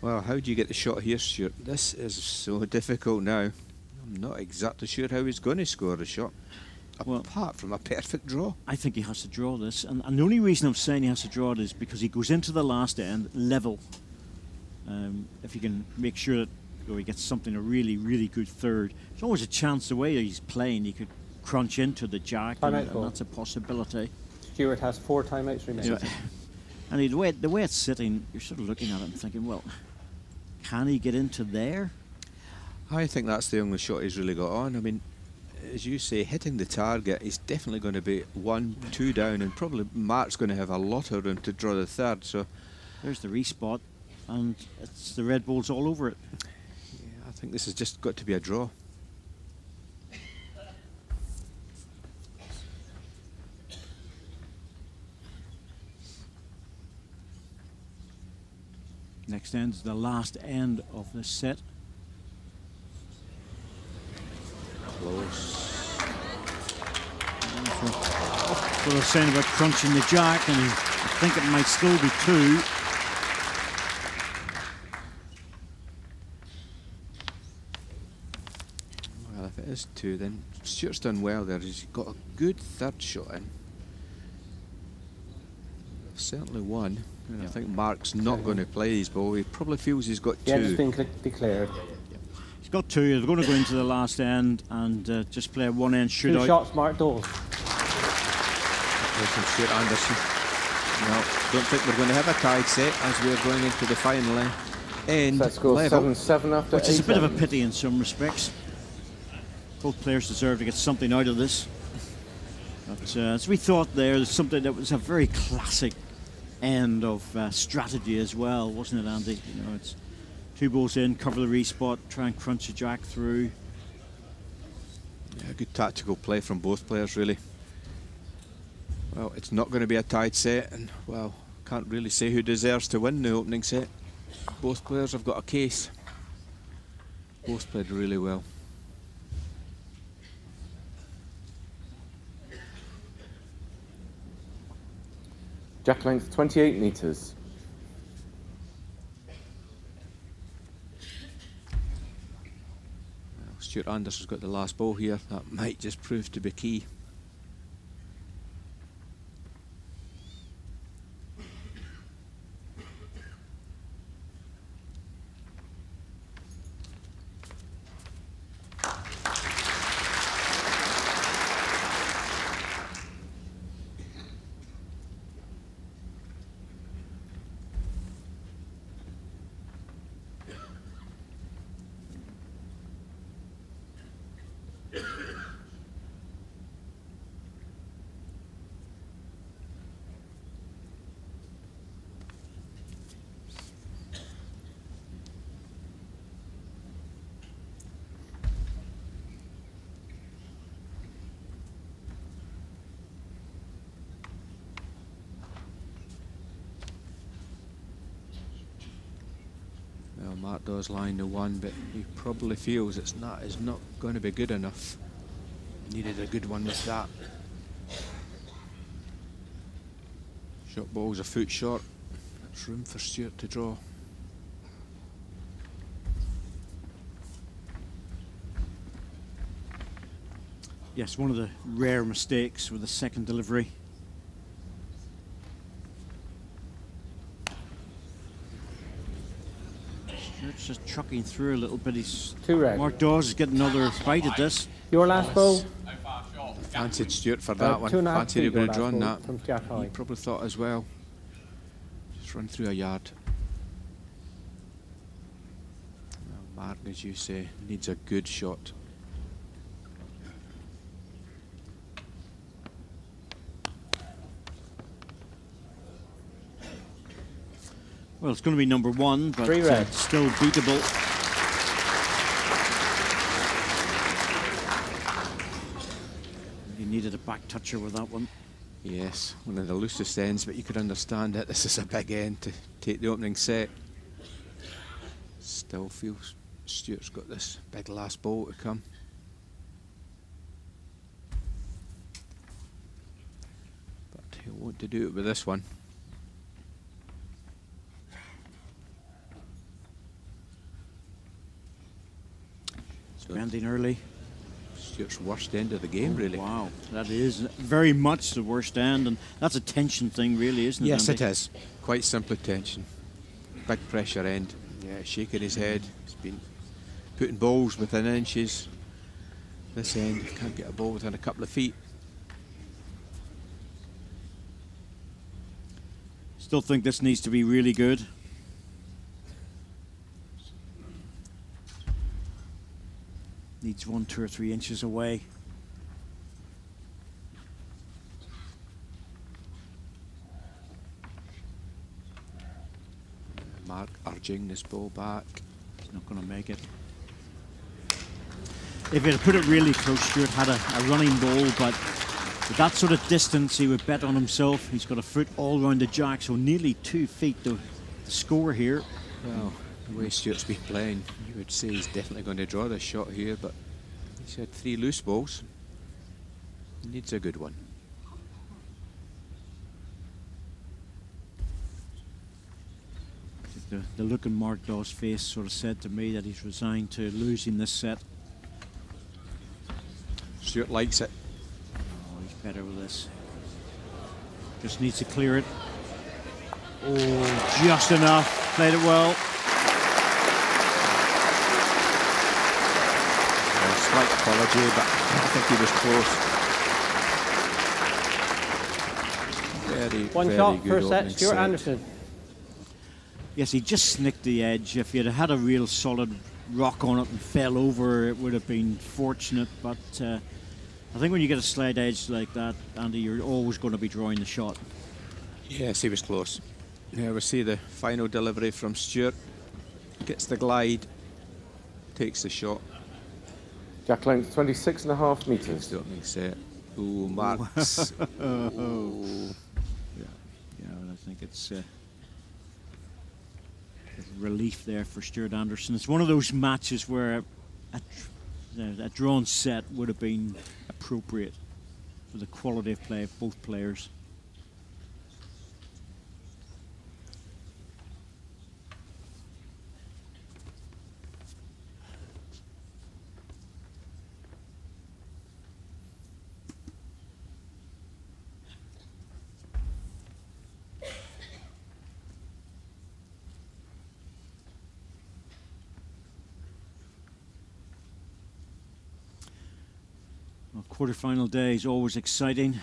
Speaker 6: Well, how do you get the shot here, Stewart? This is so difficult now. I'm not exactly sure how he's going to score the shot, apart from a perfect draw.
Speaker 5: I think he has to draw this, and the only reason I'm saying he has to draw it is because he goes into the last end level. If he can make sure that he gets something, a really, really good third. There's always a chance the way he's playing, he could crunch into the jack, and that's a possibility.
Speaker 8: Stewart has 4 timeouts remaining.
Speaker 5: Yeah. And the way it's sitting, you're sort of looking at it and thinking, well, can he get into there?
Speaker 6: I think that's the only shot he's really got on. I mean, as you say, hitting the target, he's definitely going to be 1, 2 down, and probably Mark's going to have a lot of room to draw the third. So
Speaker 5: there's the respot, and it's the red balls all over it.
Speaker 6: Yeah, I think this has just got to be a draw.
Speaker 5: Next end is the last end of this set.
Speaker 6: Close.
Speaker 5: What I was saying about crunching the jack, and I think it might still be 2.
Speaker 6: Well, if it is 2, then Stewart's done well there. He's got a good third shot in. Certainly 1. I think Mark's not going to play his ball. He probably feels he's got 2.
Speaker 8: Yeah, it's been declared.
Speaker 5: He's got 2. They're going to go into the last end and just play a one-end shootout.
Speaker 8: 2 shots, Mark Dawes.
Speaker 6: From Stewart Anderson. Well, don't think we're going to have a tied set as we're going into the final end.
Speaker 8: Let's go 7-7 after 8.
Speaker 5: Which is a bit of a pity in some respects. Both players deserve to get something out of this. But as we thought there's something that was a very classic end of strategy as well, wasn't it, Andy? You know, it's 2 balls in, cover the respot, try and crunch the jack through.
Speaker 6: Yeah, good tactical play from both players, really. Well, it's not going to be a tied set, and, well, can't really say who deserves to win the opening set. Both players have got a case. Both played really well.
Speaker 7: Jack length 28 metres.
Speaker 6: Well, Stewart Anderson's got the last ball here. That might just prove to be key. Well, Mark does line the 1, but he probably feels it's not going to be good enough. Needed a good one with that. Shot ball's a foot short. That's room for Stewart to draw.
Speaker 5: Yes, one of the rare mistakes with the second delivery. Stewart's just trucking through a little bit. He's
Speaker 8: 2 red.
Speaker 5: Mark Dawes is getting another bite at this.
Speaker 8: Your last ball.
Speaker 6: Fancied Stewart for that one.
Speaker 8: 2.5
Speaker 6: Fancied he
Speaker 8: feet,
Speaker 6: would
Speaker 8: your
Speaker 6: have drawn
Speaker 8: last
Speaker 6: that.
Speaker 8: ball from Jack
Speaker 6: He
Speaker 8: High.
Speaker 6: probably thought as well. Just run through a yard. Well, Mark, as you say, needs a good shot.
Speaker 5: Well, it's going to be number 1, but
Speaker 8: 3 red.
Speaker 5: still beatable. He needed a back toucher with that one.
Speaker 6: Yes, one of the loosest ends, but you could understand it. This is a big end to take the opening set. Still feels Stewart's got this big last ball to come. But he'll want to do it with this one.
Speaker 5: Ending early.
Speaker 6: Stewart's worst end of the game, really.
Speaker 5: Wow, that is very much the worst end, and that's a tension thing, really, isn't it?
Speaker 6: Yes,
Speaker 5: Andy?
Speaker 6: it is. Quite simply tension. Big pressure end. Yeah, shaking his head. He's been putting balls within inches. This end, can't get a ball within a couple of feet.
Speaker 5: Still think this needs to be really good. Needs 1, 2 or 3 inches away.
Speaker 6: Mark urging this ball back.
Speaker 5: He's not going to make it. If he had put it really close, Stewart had a running ball, but with that sort of distance, he would bet on himself. He's got a foot all around the jack, so nearly 2 feet to score here.
Speaker 6: Well, the way Stewart's been playing, you would say he's definitely going to draw this shot here, but he's had 3 loose balls. He needs a good one.
Speaker 5: The look in Mark Dawes' face sort of said to me that he's resigned to losing this set.
Speaker 6: Stewart likes it.
Speaker 5: Oh, he's better with this. Just needs to clear it. Oh, just enough. Played it well.
Speaker 6: A slight apology, but I think he was close. Very,
Speaker 8: One
Speaker 6: very
Speaker 8: shot,
Speaker 6: good
Speaker 8: first set,
Speaker 6: opening
Speaker 8: Stewart
Speaker 6: set.
Speaker 8: Anderson.
Speaker 5: Yes, he just snicked the edge. If he had had a real solid rock on it and fell over, it would have been fortunate. But I think when you get a slight edge like that, Andy, you're always going to be drawing the shot.
Speaker 6: Yes, he was close. Yeah, we see the final delivery from Stewart. Gets the glide, takes the shot.
Speaker 7: Jack length 26.5
Speaker 6: Takes
Speaker 7: metres.
Speaker 6: the opening set. Ooh, Marks. Ooh.
Speaker 5: Yeah, I think it's relief there for Stewart Anderson. It's one of those matches where a drawn set would have been appropriate for the quality of play of both players. Well, quarterfinal day is always exciting.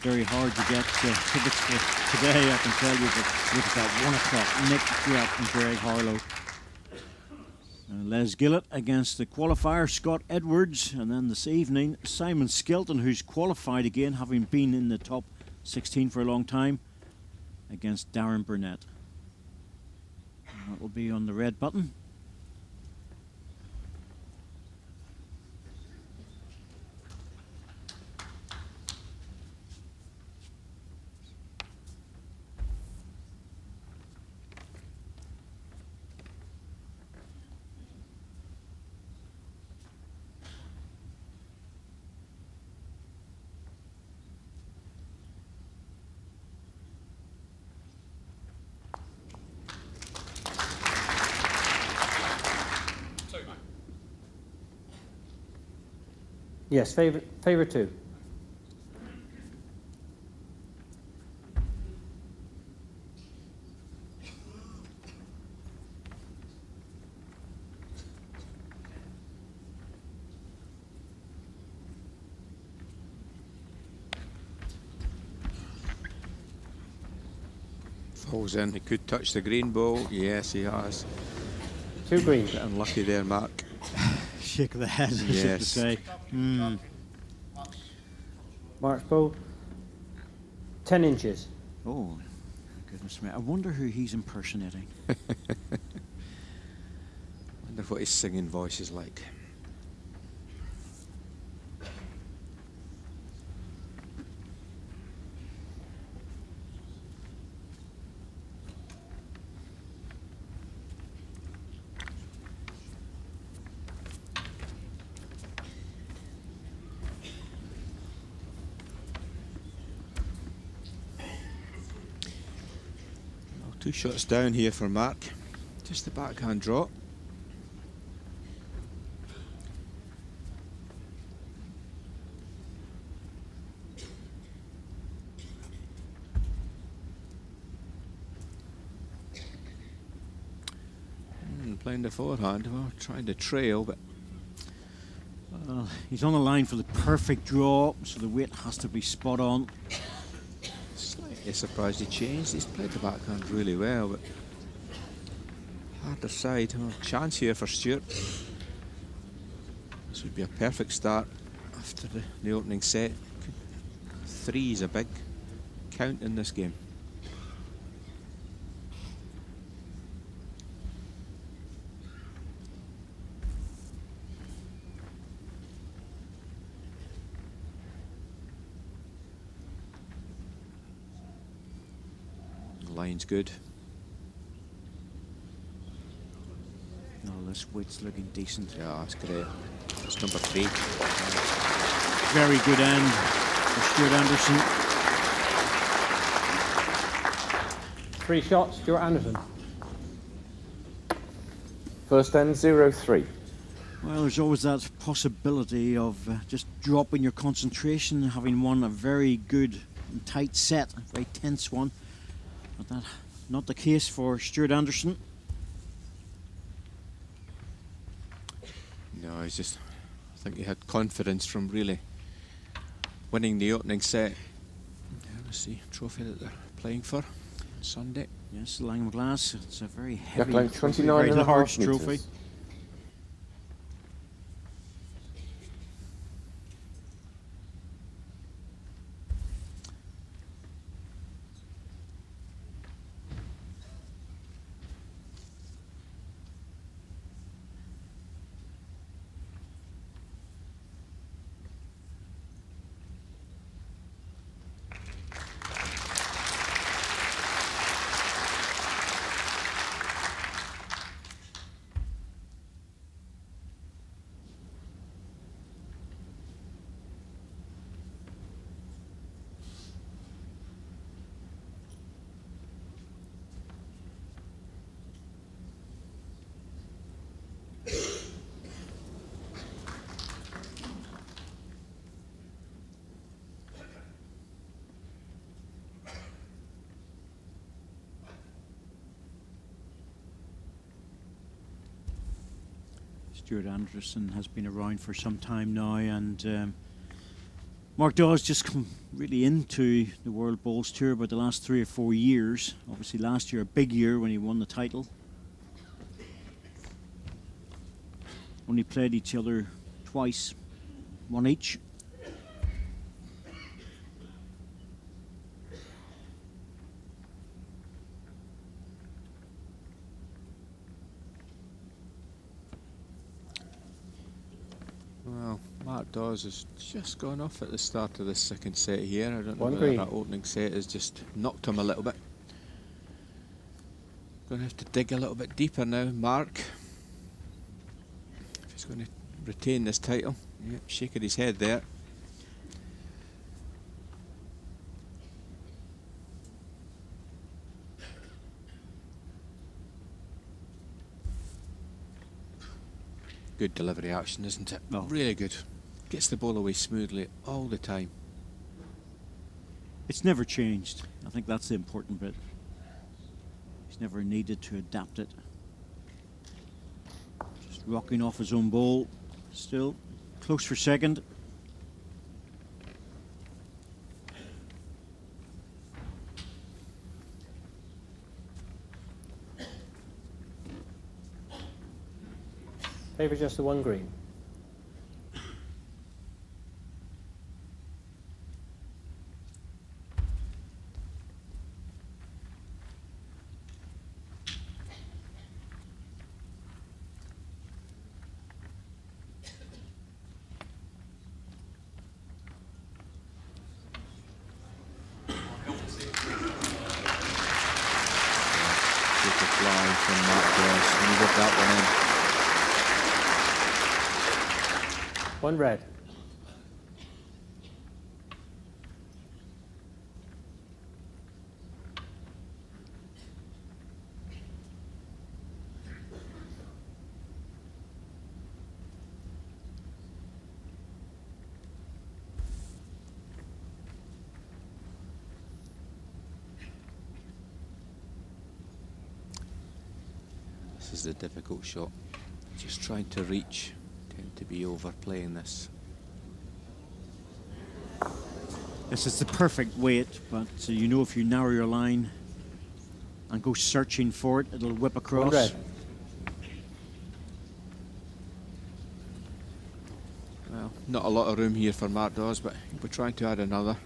Speaker 5: Very hard to get tickets for today, I can tell you, but look at that, 1 o'clock, Nick Brett and Greg Harlow. Les Gillett against the qualifier, Scott Edwards, and then this evening, Simon Skelton, who's qualified again, having been in the top 16 for a long time, against Darren Burnett. And that will be on the red button.
Speaker 8: Yes, favourite 2.
Speaker 6: Falls in. He could touch the green ball. Yes, he has.
Speaker 8: 2 green.
Speaker 6: Bit unlucky there, Mark.
Speaker 5: Shake of the head, as
Speaker 6: Yes.
Speaker 5: if to say.
Speaker 8: Mark's ball, 10 inches.
Speaker 5: Oh, goodness me. I wonder who he's impersonating.
Speaker 6: Wonder what his singing voice is like. Well, 2 shots down here for Mark. Just the backhand drop. Playing the forehand, well, trying to trail, but
Speaker 5: Well, he's on the line for the perfect draw, so the weight has to be spot on.
Speaker 6: slightly surprised he changed. He's played the backhand really well, but harder side. Oh, chance here for Stewart. This would be a perfect start after the opening set. 3 is a big count in this game. Line's good.
Speaker 5: No, this weight's looking decent.
Speaker 6: Yeah, that's great. That's number 3.
Speaker 5: Very good end for Stewart Anderson.
Speaker 8: 3 shots, Stewart Anderson.
Speaker 7: First end 0-3.
Speaker 5: Well, there's always that possibility of just dropping your concentration, having won a very good and tight set, a very tense one. But that's not the case for Stewart Anderson.
Speaker 6: No, he's just, I think he had confidence from really winning the opening set. Yeah, let's see, trophy that they're playing for Sunday.
Speaker 5: Yes, the Langham Glass. It's a very
Speaker 7: Jack
Speaker 5: heavy,
Speaker 7: length 29
Speaker 5: very
Speaker 7: and a half
Speaker 5: large
Speaker 7: metres.
Speaker 5: trophy. Stewart Anderson has been around for some time now, and Mark Dawes just come really into the World Bowls Tour about the last 3 or 4 years. Obviously last year a big year when he won the title. Only played each other twice, 1 each.
Speaker 6: Well, Mark Dawes has just gone off at the start of the second set here. I don't know
Speaker 8: 1
Speaker 6: whether
Speaker 8: green.
Speaker 6: that opening set has just knocked him a little bit. Going to have to dig a little bit deeper now, Mark. If he's going to retain this title. Yep, shaking his head there. Good delivery action, isn't it?
Speaker 5: Oh.
Speaker 6: Really good. gets the ball away smoothly all the time.
Speaker 5: It's never changed. I think that's the important bit. He's never needed to adapt it. Just rocking off his own ball. Still close for second.
Speaker 8: Favour just the one green.
Speaker 6: Fly from Mark Dawes, and he got that one in.
Speaker 8: One red.
Speaker 6: This is the difficult shot. Just trying to reach. Tend to be overplaying this.
Speaker 5: This is the perfect weight, but you know if you narrow your line and go searching for it, it'll whip across.
Speaker 8: One red.
Speaker 6: Well, not a lot of room here for Mark Dawes, but we're trying to add another.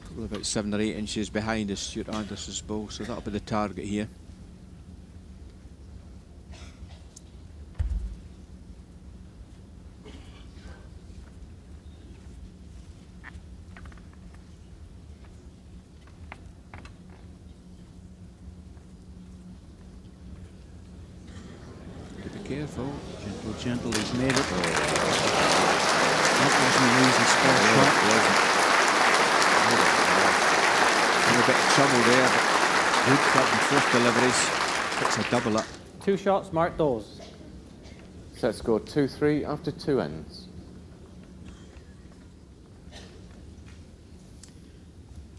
Speaker 6: Probably about 7 or 8 inches behind is Stewart Anderson's ball, so that'll be the target here. Careful.
Speaker 5: Gentle, gentle, he's made it. That wasn't an easy spot.
Speaker 6: In a bit of trouble there, but good cut and first deliveries. It's a double up.
Speaker 8: 2 shots, Mark Dawes.
Speaker 7: Set score 2-3 after 2 ends.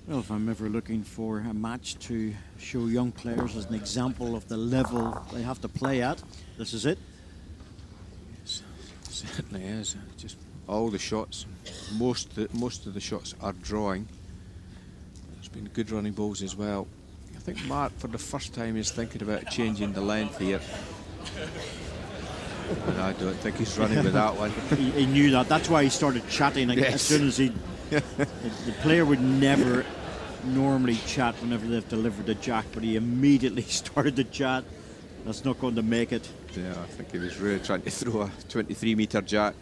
Speaker 5: Well, if I'm ever looking for a match to show young players as an example of the level they have to play at, this is it.
Speaker 6: Yes, certainly is. Just all the shots, most of the shots are drawing. There's been good running balls as well. I think Mark, for the first time, is thinking about changing the length here. But I don't think he's running with that one.
Speaker 5: He knew that. That's why he started chatting as soon as he. The player would never normally chat whenever they've delivered a jack, but he immediately started to chat. That's not going to make it.
Speaker 6: Yeah, I think he was really trying to throw a 23-metre jack.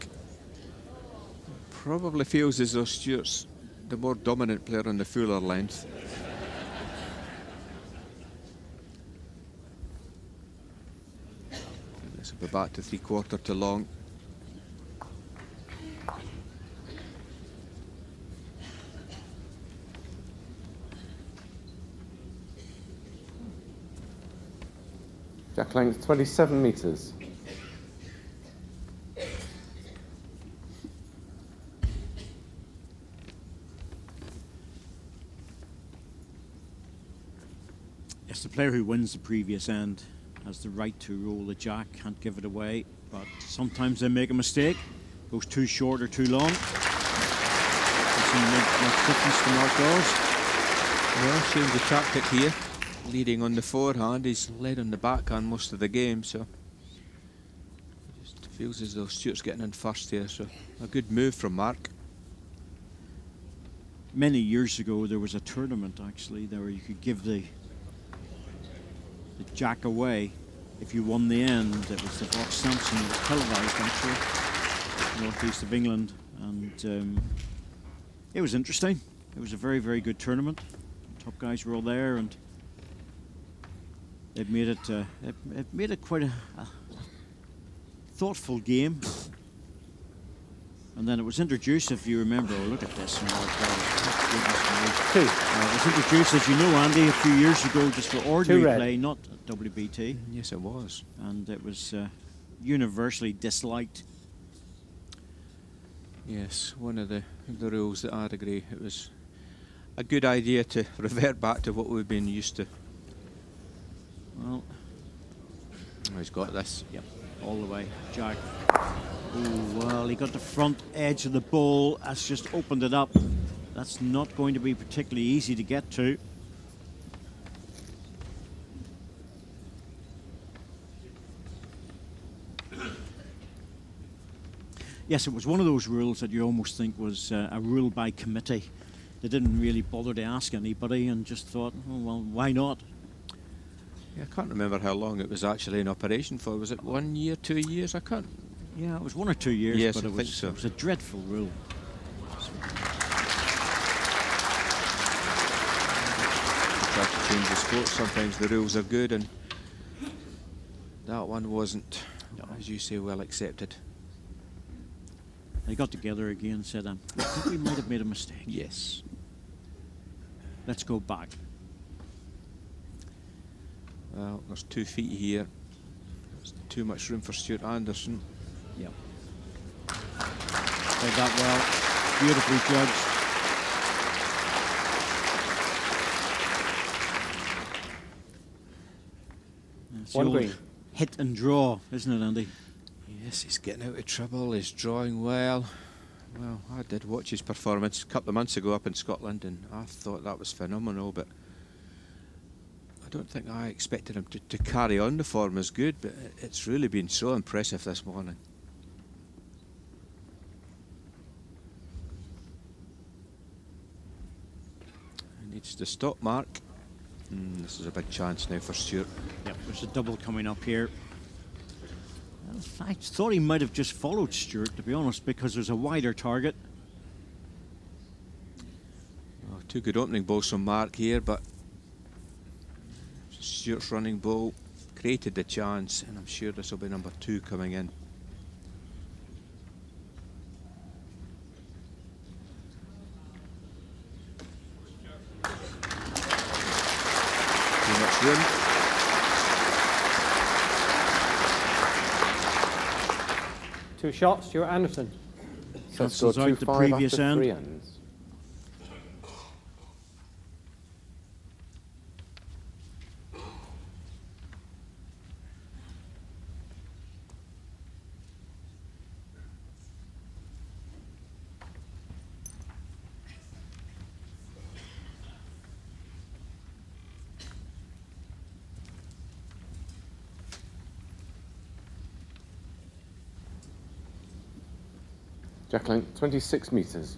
Speaker 6: Probably feels as though Stewart's the more dominant player on the fuller length. This will be back to 3/4 to long.
Speaker 7: Jack length 27 metres.
Speaker 5: Yes, the player who wins the previous end has the right to roll the jack, can't give it away, but sometimes they make a mistake, goes too short or too long. Doesn't make much difference to Mark Dawes.
Speaker 6: Well, change the tactic here. Leading on the forehand, he's led on the backhand most of the game, so it just feels as though Stewart's getting in first here, so a good move from Mark.
Speaker 5: Many years ago there was a tournament actually there where you could give the jack away if you won the end. It was the Fox Sampson, it was televised actually, northeast of England, and it was interesting. It was a very, very good tournament. The top guys were all there, and it made it quite a thoughtful game. And then it was introduced, if you remember. Oh, look at this! It was introduced, as you know, Andy, a few years ago, just for ordinary play, not WBT.
Speaker 6: Yes, it was.
Speaker 5: And it was universally disliked.
Speaker 6: Yes, one of the rules that I'd agree. It was a good idea to revert back to what we've been used to.
Speaker 5: Well,
Speaker 6: Oh, he's got this.
Speaker 5: yep, all the way. Jack. Oh, well, he got the front edge of the ball. That's just opened it up. That's not going to be particularly easy to get to. Yes, it was one of those rules that you almost think was a rule by committee. They didn't really bother to ask anybody and just thought, oh, well, why not?
Speaker 6: Yeah, I can't remember how long it was actually in operation for. Was it 1 year, 2 years? I can't.
Speaker 5: Yeah, it was 1 or 2 years,
Speaker 6: Yes,
Speaker 5: but
Speaker 6: I
Speaker 5: it
Speaker 6: think
Speaker 5: was,
Speaker 6: so.
Speaker 5: it was a dreadful rule.
Speaker 6: Try to change the sport. Sometimes the rules are good, and that one wasn't, as you say, well accepted.
Speaker 5: They got together again and said, I think we might have made a mistake.
Speaker 6: Yes.
Speaker 5: Let's go back.
Speaker 6: Well, there's 2 feet here. There's too much room for Stewart Anderson.
Speaker 5: Yep. Played that well. Beautifully judged. It's the
Speaker 8: One
Speaker 5: old
Speaker 8: green.
Speaker 5: hit and draw, isn't it, Andy?
Speaker 6: Yes, he's getting out of trouble. He's drawing well. Well, I did watch his performance a couple of months ago up in Scotland, and I thought that was phenomenal, but I don't think I expected him to carry on the form as good, but it's really been so impressive this morning. He needs to stop Mark. This is a big chance now for Stewart.
Speaker 5: Yep, there's a double coming up here. Well, I thought he might have just followed Stewart, to be honest, because there's a wider target.
Speaker 6: Oh, 2 good opening balls from Mark here, but Stewart's running ball created the chance, and I'm sure this will be number 2 coming in. Too much room.
Speaker 8: Two shots, Stewart Anderson.
Speaker 7: Set score
Speaker 5: Cancels out the
Speaker 7: 2-5
Speaker 5: previous
Speaker 7: after
Speaker 5: end.
Speaker 7: 3 ends. Jack length 26 metres.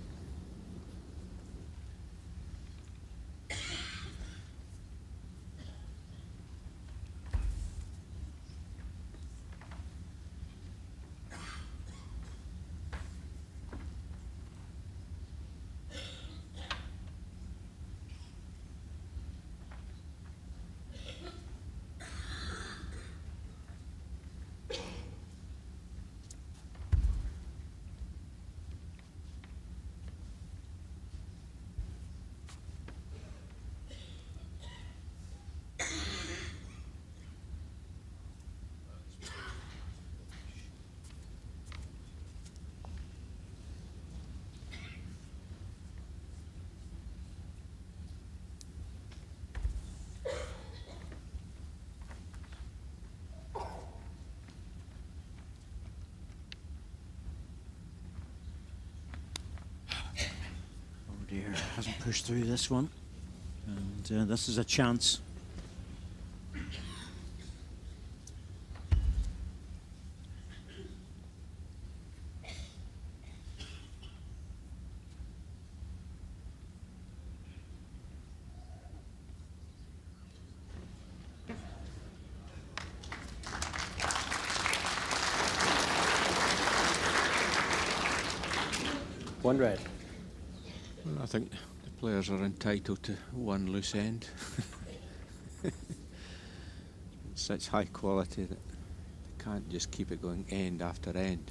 Speaker 5: Oh dear, hasn't pushed through this one. And this is a chance.
Speaker 8: One red.
Speaker 6: Well, I think the players are entitled to 1 loose end. It's such high quality that they can't just keep it going end after end.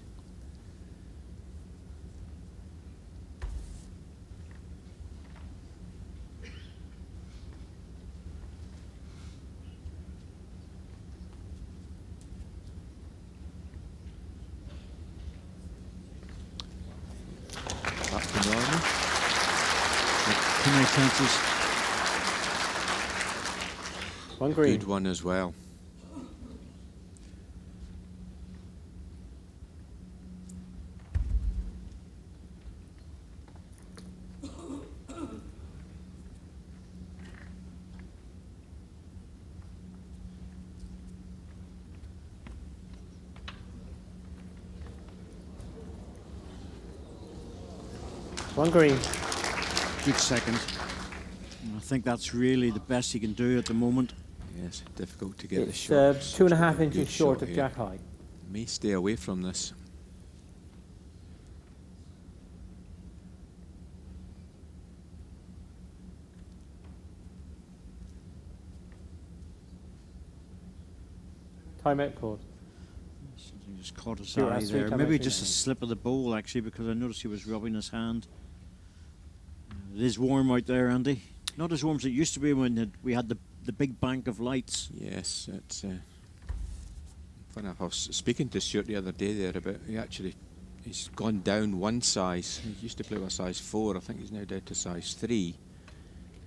Speaker 5: circumstances.
Speaker 8: One green.
Speaker 6: Good one as well.
Speaker 8: One green.
Speaker 5: Good second. And I think that's really the best he can do at the moment.
Speaker 6: Yes, difficult to get the
Speaker 8: It's
Speaker 6: shot.
Speaker 8: 2.5
Speaker 6: Good
Speaker 8: inches short
Speaker 6: shot
Speaker 8: of
Speaker 6: here.
Speaker 8: jack high.
Speaker 6: May stay away from this.
Speaker 8: Timeout called.
Speaker 5: Something just caught his
Speaker 8: Stewart
Speaker 5: eye
Speaker 8: has 3
Speaker 5: there.
Speaker 8: timeouts
Speaker 5: Maybe just a
Speaker 8: remaining.
Speaker 5: slip of the bowl, actually, because I noticed he was rubbing his hand. It is warm out there, Andy. Not as warm as it used to be when we had the big bank of lights.
Speaker 6: Yes, it's funny. I was speaking to Stewart the other day there about he's gone down one size. He used to play with size 4. I think he's now down to size 3.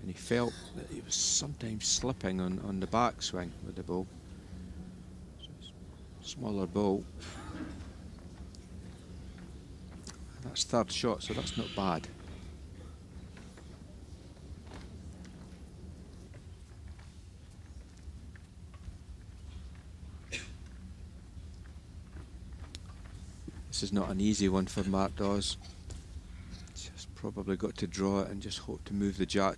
Speaker 6: And he felt that he was sometimes slipping on the backswing with the ball. So it's smaller ball. That's third shot, so that's not bad. This is not an easy one for Mark Dawes. Just probably got to draw it and just hope to move the jack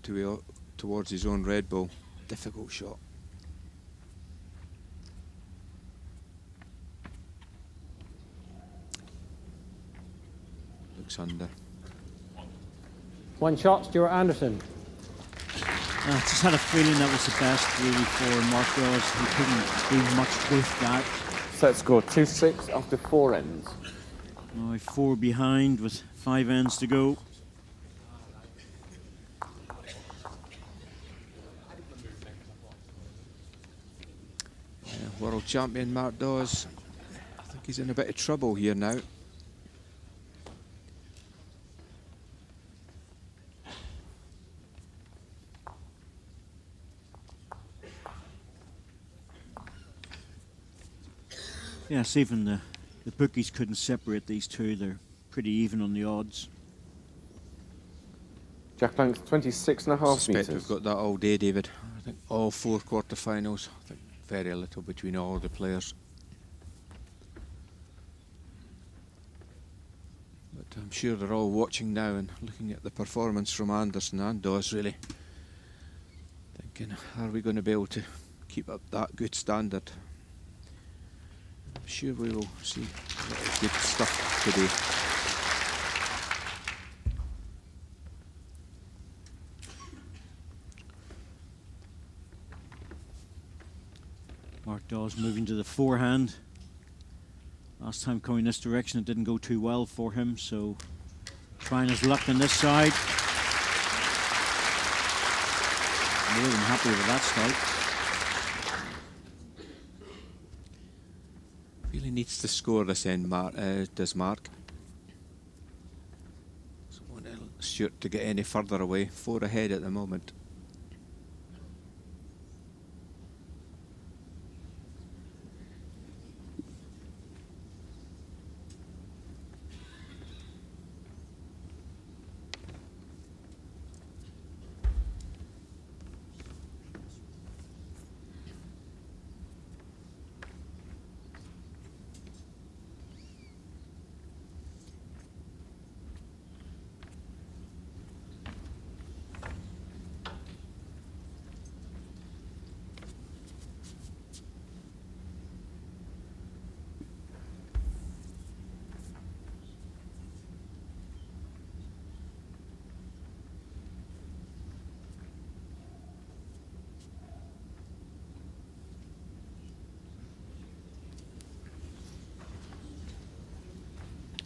Speaker 6: towards his own red ball. Difficult shot. Looks under.
Speaker 8: One shot, Stewart Anderson.
Speaker 5: I just had a feeling that was the best, really, for Mark Dawes. He couldn't do much with that.
Speaker 7: Set score 2-6 after 4 ends.
Speaker 5: Now 4 behind with 5 ends to go.
Speaker 6: World champion Mark Dawes. I think he's in a bit of trouble here now.
Speaker 5: Yes, even the bookies couldn't separate these two. They're pretty even on the odds.
Speaker 7: Jack length 26.5
Speaker 6: Suspect
Speaker 7: metres.
Speaker 6: we've got that all day, David. I think all 4 quarterfinals. I think very little between all the players. But I'm sure they're all watching now and looking at the performance from Anderson and Dawes, really. Thinking, are we going to be able to keep up that good standard? I'm sure we will see a lot of good stuff today.
Speaker 5: Mark Dawes moving to the forehand. Last time coming this direction, it didn't go too well for him, so trying his luck on this side. More than happy with that start.
Speaker 6: Really needs to score this end, does Mark. Doesn't want Stewart to get any further away. 4 ahead at the moment.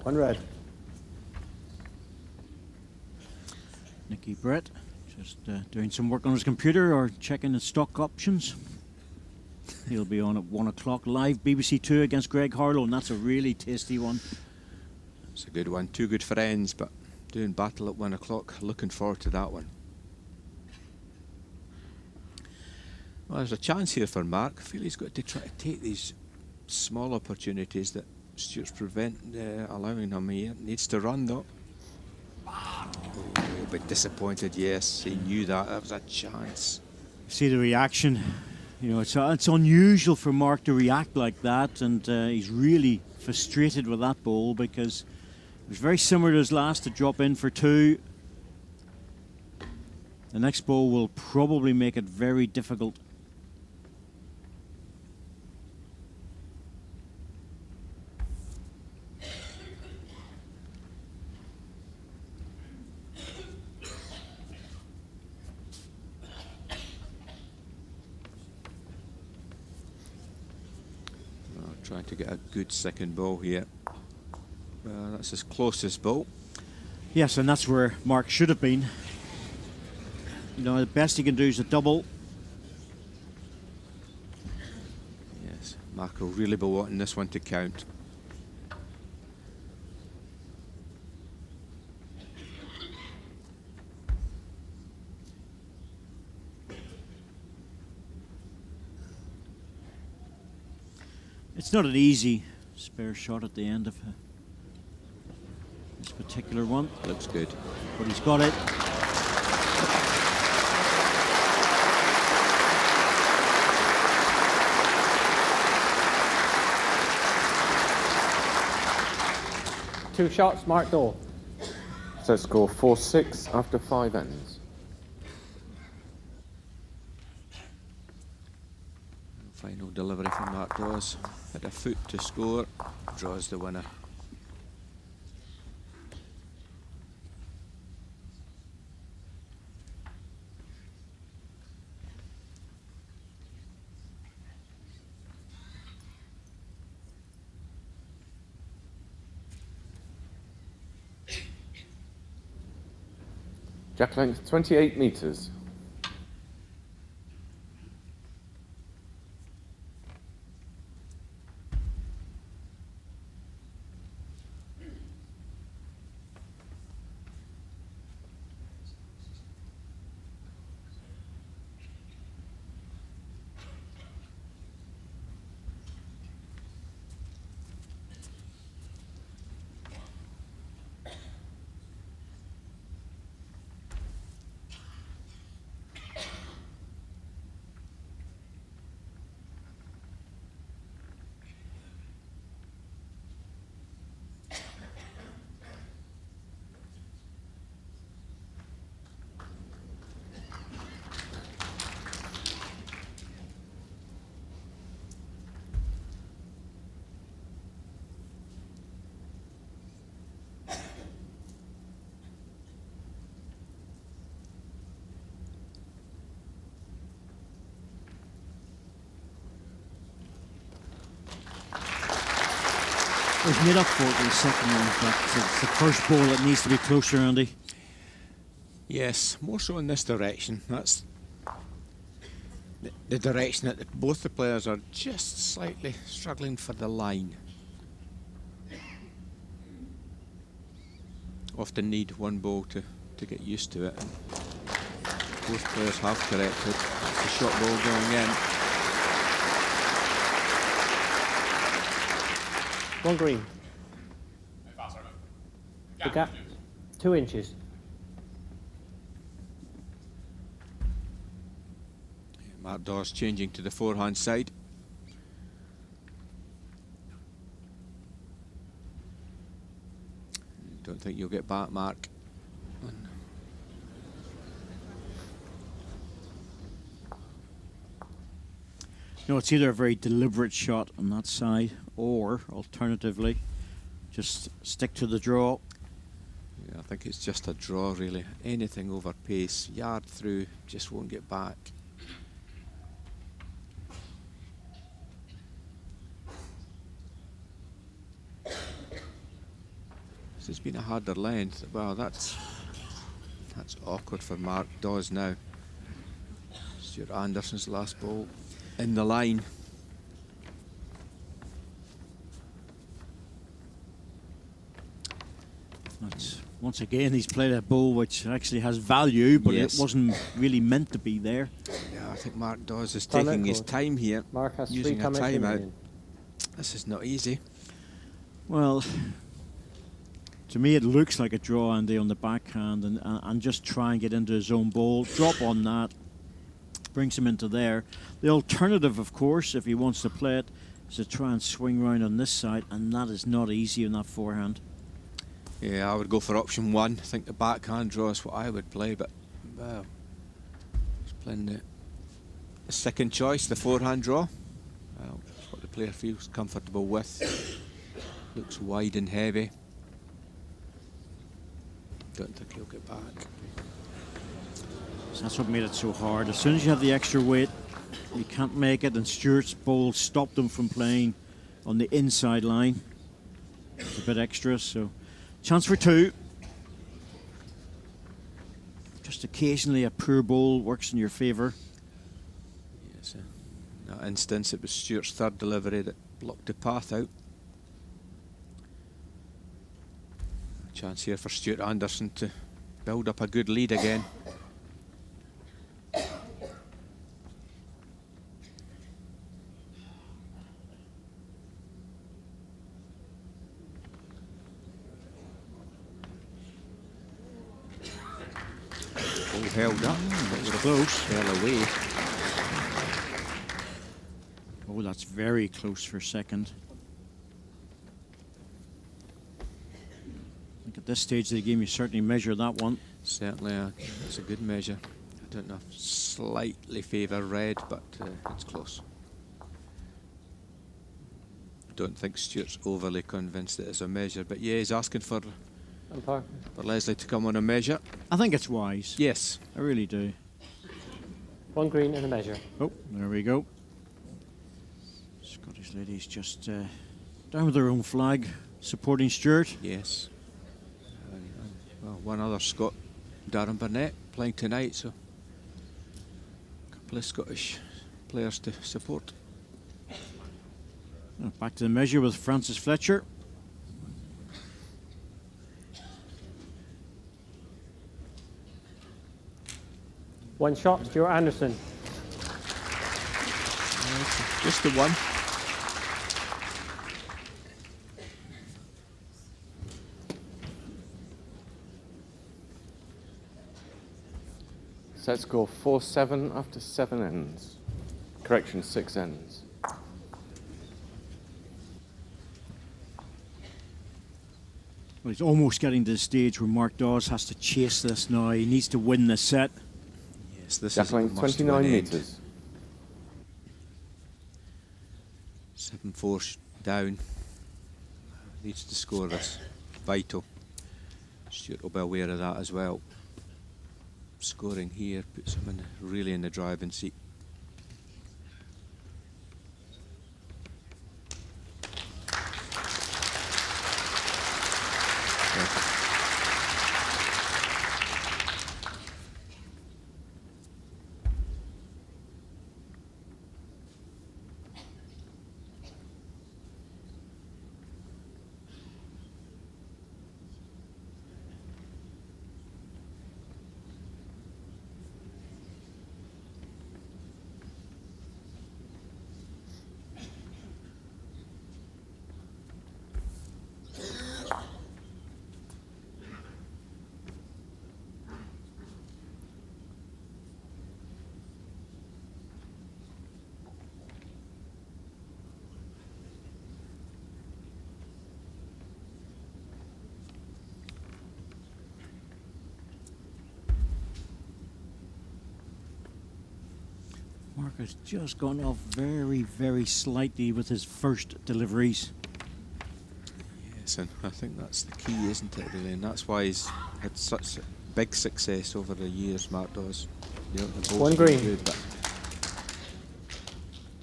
Speaker 8: One red.
Speaker 5: Nicky Brett just doing some work on his computer or checking his stock options. He'll be on at 1 o'clock live, BBC 2 against Greg Harlow, and that's a really tasty one.
Speaker 6: It's a good one. 2 good friends, but doing battle at 1 o'clock. Looking forward to that one. Well, there's a chance here for Mark. I feel he's got to try to take these small opportunities that Stewart's allowing him here. Needs to run though. Oh, a bit disappointed. Yes, he knew that. That was a chance.
Speaker 5: See the reaction. You know, it's unusual for Mark to react like that, and he's really frustrated with that ball because it was very similar to his last to drop in for 2. The next ball will probably make it very difficult.
Speaker 6: Trying to get a good second ball here. That's his closest ball.
Speaker 5: Yes, and that's where Mark should have been. You know, the best he can do is a double.
Speaker 6: Yes, Mark will really be wanting this one to count.
Speaker 5: It's not an easy spare shot at the end of this particular one.
Speaker 6: Looks good.
Speaker 5: But he's got it.
Speaker 8: Two shots, Mark Dawes.
Speaker 7: Set score 4-6 after 5 ends.
Speaker 6: Final delivery from Mark Dawes. Hit a foot to score. Draws the winner.
Speaker 7: Jack length 28 metres.
Speaker 5: He's made up for it in the second one, but it's the first ball that needs to be closer, Andy.
Speaker 6: Yes, more so in this direction. That's the direction that both the players are just slightly struggling for the line. Often need one ball to get used to it. And both players have corrected. That's the shot ball going in.
Speaker 8: One green. The gap, 2 inches.
Speaker 6: Mark Dawes changing to the forehand side. Don't think you'll get back, Mark.
Speaker 5: No, it's either a very deliberate shot on that side, or alternatively, just stick to the draw.
Speaker 6: Yeah, I think it's just a draw, really. Anything over pace, yard through, just won't get back. This has been a harder length. Well, that's awkward for Mark Dawes now. Stewart Anderson's last ball in the line.
Speaker 5: Once again, he's played a ball which actually has value, but
Speaker 6: yes,
Speaker 5: it wasn't really meant to be there.
Speaker 6: Yeah, think Mark Dawes is
Speaker 8: Time
Speaker 6: taking
Speaker 8: out,
Speaker 6: his
Speaker 8: coach.
Speaker 6: time here,
Speaker 8: Mark has
Speaker 6: using a
Speaker 8: three timeouts
Speaker 6: timeout.
Speaker 8: remaining.
Speaker 6: This is not easy.
Speaker 5: Well, to me it looks like a draw, Andy, on the backhand, and just try and get into his own ball. Drop on that, brings him into there. The alternative, of course, if he wants to play it, is to try and swing round on this side, and that is not easy on that forehand.
Speaker 6: Yeah, I would go for option 1. I think the backhand draw is what I would play, but well, he's playing the second choice, the forehand draw. Well, that's what the player feels comfortable with. Looks wide and heavy. Don't think he'll get back.
Speaker 5: So that's what made it so hard. As soon as you have the extra weight, you can't make it, and Stewart's ball stopped him from playing on the inside line. It's a bit extra, so chance for 2. Just occasionally a poor ball works in your favour.
Speaker 6: Yes, in that instance it was Stewart's third delivery that blocked the path out. A chance here for Stewart Anderson to build up a good lead again. Held up, it was close, fell away.
Speaker 5: Oh, that's very close for second. I think at this stage of the game you certainly measure that one.
Speaker 6: Certainly, it's a good measure. I don't know if slightly favour red, but it's close. Don't think Stewart's overly convinced that it's a measure, but yeah, he's asking for Leslie to come on a measure.
Speaker 5: I think it's wise.
Speaker 6: Yes.
Speaker 5: I really do.
Speaker 8: 1 green and a measure.
Speaker 5: Oh, there we go. Scottish ladies just down with their own flag, supporting Stewart.
Speaker 6: Yes. Well, one other Scot, Darren Burnett, playing tonight, so a couple of Scottish players to support.
Speaker 5: Back to the measure with Francis Fletcher.
Speaker 8: One shot, Stewart Anderson.
Speaker 6: Just the one.
Speaker 7: Set score 4-7 after 7 ends. Correction, 6 ends.
Speaker 5: Well, he's almost getting to the stage where Mark Dawes has to chase this now. He needs to win this set.
Speaker 6: Yes, this
Speaker 7: Jackling,
Speaker 6: is a must
Speaker 7: 29
Speaker 6: win end.
Speaker 7: metres.
Speaker 6: 7-4 down. Needs to score this. Vital. Stewart will be aware of that as well. Scoring here puts him really in the driving seat.
Speaker 5: Mark has just gone off very, very slightly with his first deliveries.
Speaker 6: Yes, and I think that's the key, isn't it, really? And that's why he's had such big success over the years, Mark Dawes. You know, the ball's
Speaker 8: 1
Speaker 6: been
Speaker 8: green.
Speaker 6: good, but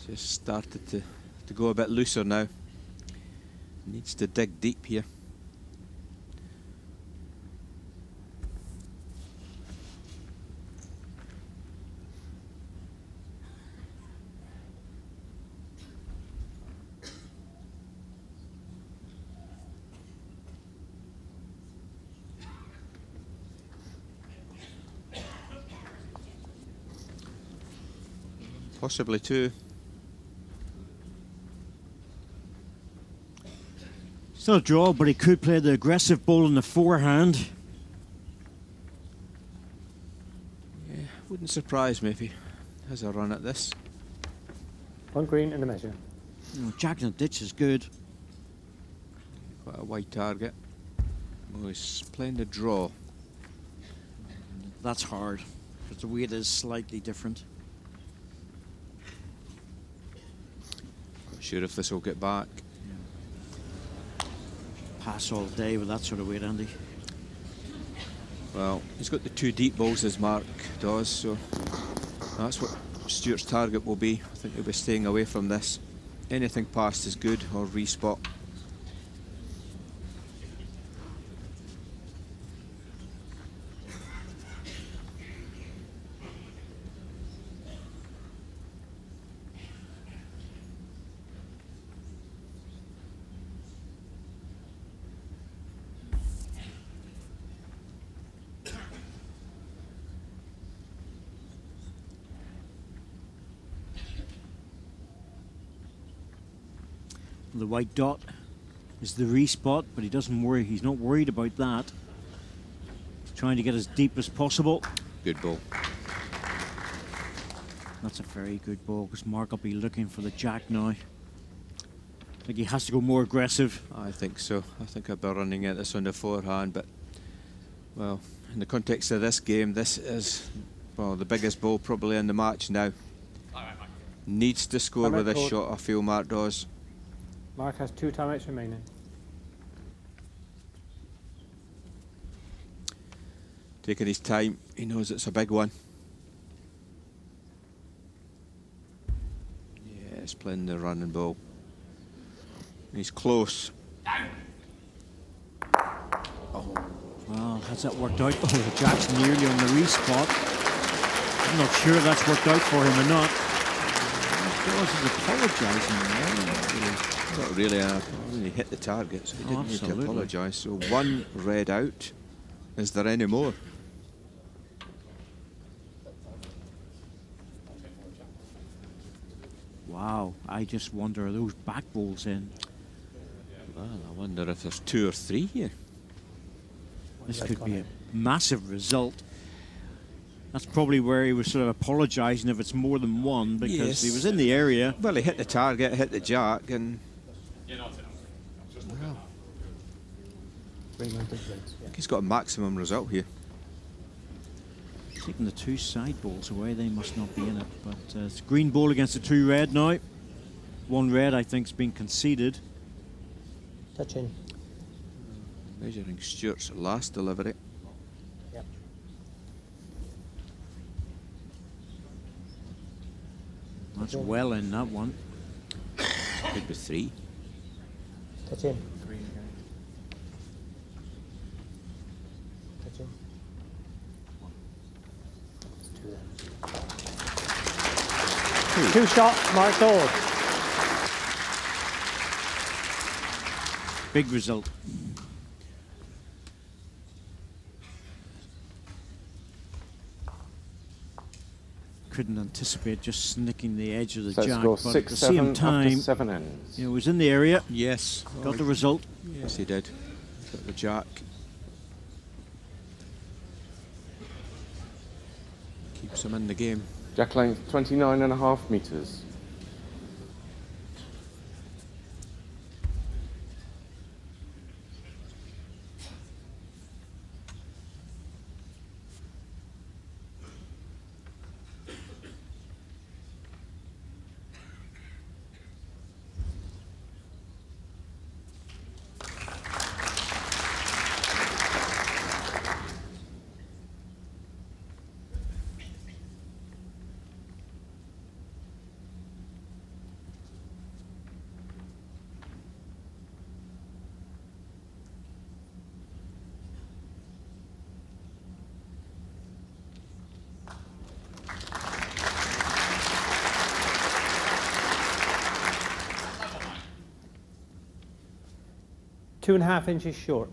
Speaker 6: just started to go a bit looser now. Needs to dig deep here. Possibly two.
Speaker 5: Still a draw, but he could play the aggressive ball in the forehand.
Speaker 6: Yeah, wouldn't surprise me if he has a run at this.
Speaker 8: 1 green and a measure.
Speaker 5: Jack in the ditch is good.
Speaker 6: Quite a wide target. Oh, he's playing the draw.
Speaker 5: That's hard, because the weight is slightly different.
Speaker 6: Not sure if this will get back.
Speaker 5: Pass all day with that sort of weight, Andy.
Speaker 6: Well, he's got the 2 deep balls as Mark does, so that's what Stewart's target will be. I think he'll be staying away from this. Anything past is good, or respot.
Speaker 5: The white dot is the respot, but he doesn't worry. He's not worried about that. He's trying to get as deep as possible.
Speaker 6: Good ball.
Speaker 5: That's a very good ball, because Mark will be looking for the jack now. I think he has to go more aggressive.
Speaker 6: I think so. I think I'll be running at this on the forehand, but, well, in the context of this game, this is, well, the biggest ball probably in the match now. Needs to score with this shot, I feel, Mark does.
Speaker 8: Mark has 2 timeouts remaining.
Speaker 6: Taking his time, he knows it's a big one. Yeah, he's playing the running ball. He's close.
Speaker 5: Oh. Well, has that worked out? Oh, the jack's nearly on the respot. I'm not sure if that's worked out for him or not. Dawes is apologising there.
Speaker 6: Not really, he hit the target, so he didn't need to apologise. So 1 red out. Is there any more?
Speaker 5: Wow, I just wonder, are those back balls in?
Speaker 6: Well, I wonder if there's 2 or 3 here.
Speaker 5: This could be a massive result. That's probably where he was sort of apologising if it's more than 1, because he was in the area.
Speaker 6: Well, he hit the target, hit the jack, and he's got a maximum result here.
Speaker 5: Taking the 2 side balls away, they must not be in it. But it's green ball against the 2 red now. 1 red, I think, has been conceded.
Speaker 8: Touch in.
Speaker 6: Measuring Stewart's last delivery.
Speaker 8: Yep.
Speaker 5: That's well in, that one.
Speaker 6: Could be 3.
Speaker 8: Touch in. Touch in. It's 2 shots, Mark Dawes.
Speaker 5: Big result. Couldn't anticipate just snicking the edge of the jack, but at the same time,
Speaker 7: 7 ends.
Speaker 5: it was in the area.
Speaker 6: Yes.
Speaker 5: Got the result.
Speaker 6: Yes, he did. Got the jack. Keeps him in the game.
Speaker 7: Jack length 29.5 metres.
Speaker 8: Two and a half inches short.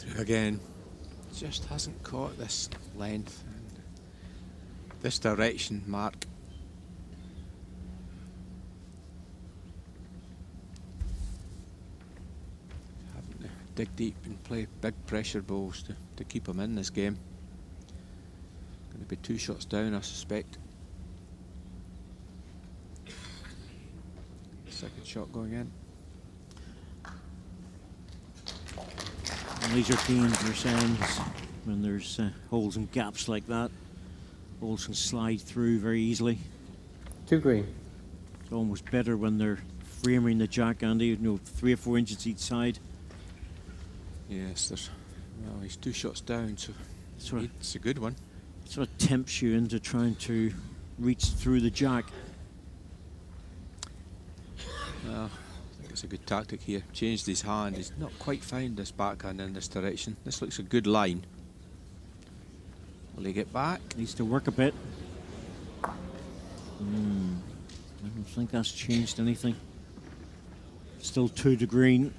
Speaker 6: Through again. Just hasn't caught this length and this direction, Mark. Having to dig deep and play big pressure balls to keep him in this game. Going to be 2 shots down, I suspect. Second shot going in.
Speaker 5: And these are dangerous ends when there's holes and gaps like that. Balls can slide through very easily.
Speaker 8: 2 green.
Speaker 5: It's almost better when they're framing the jack, Andy, you know, 3 or 4 inches each side.
Speaker 6: Yes, well, he's 2 shots down, so it's a good one.
Speaker 5: It sort of tempts you into trying to reach through the jack.
Speaker 6: Well, I think it's a good tactic here. Changed his hand. He's not quite found this backhand in this direction. This looks a good line. Will he get back?
Speaker 5: Needs to work a bit. I don't think that's changed anything. Still 2 to green.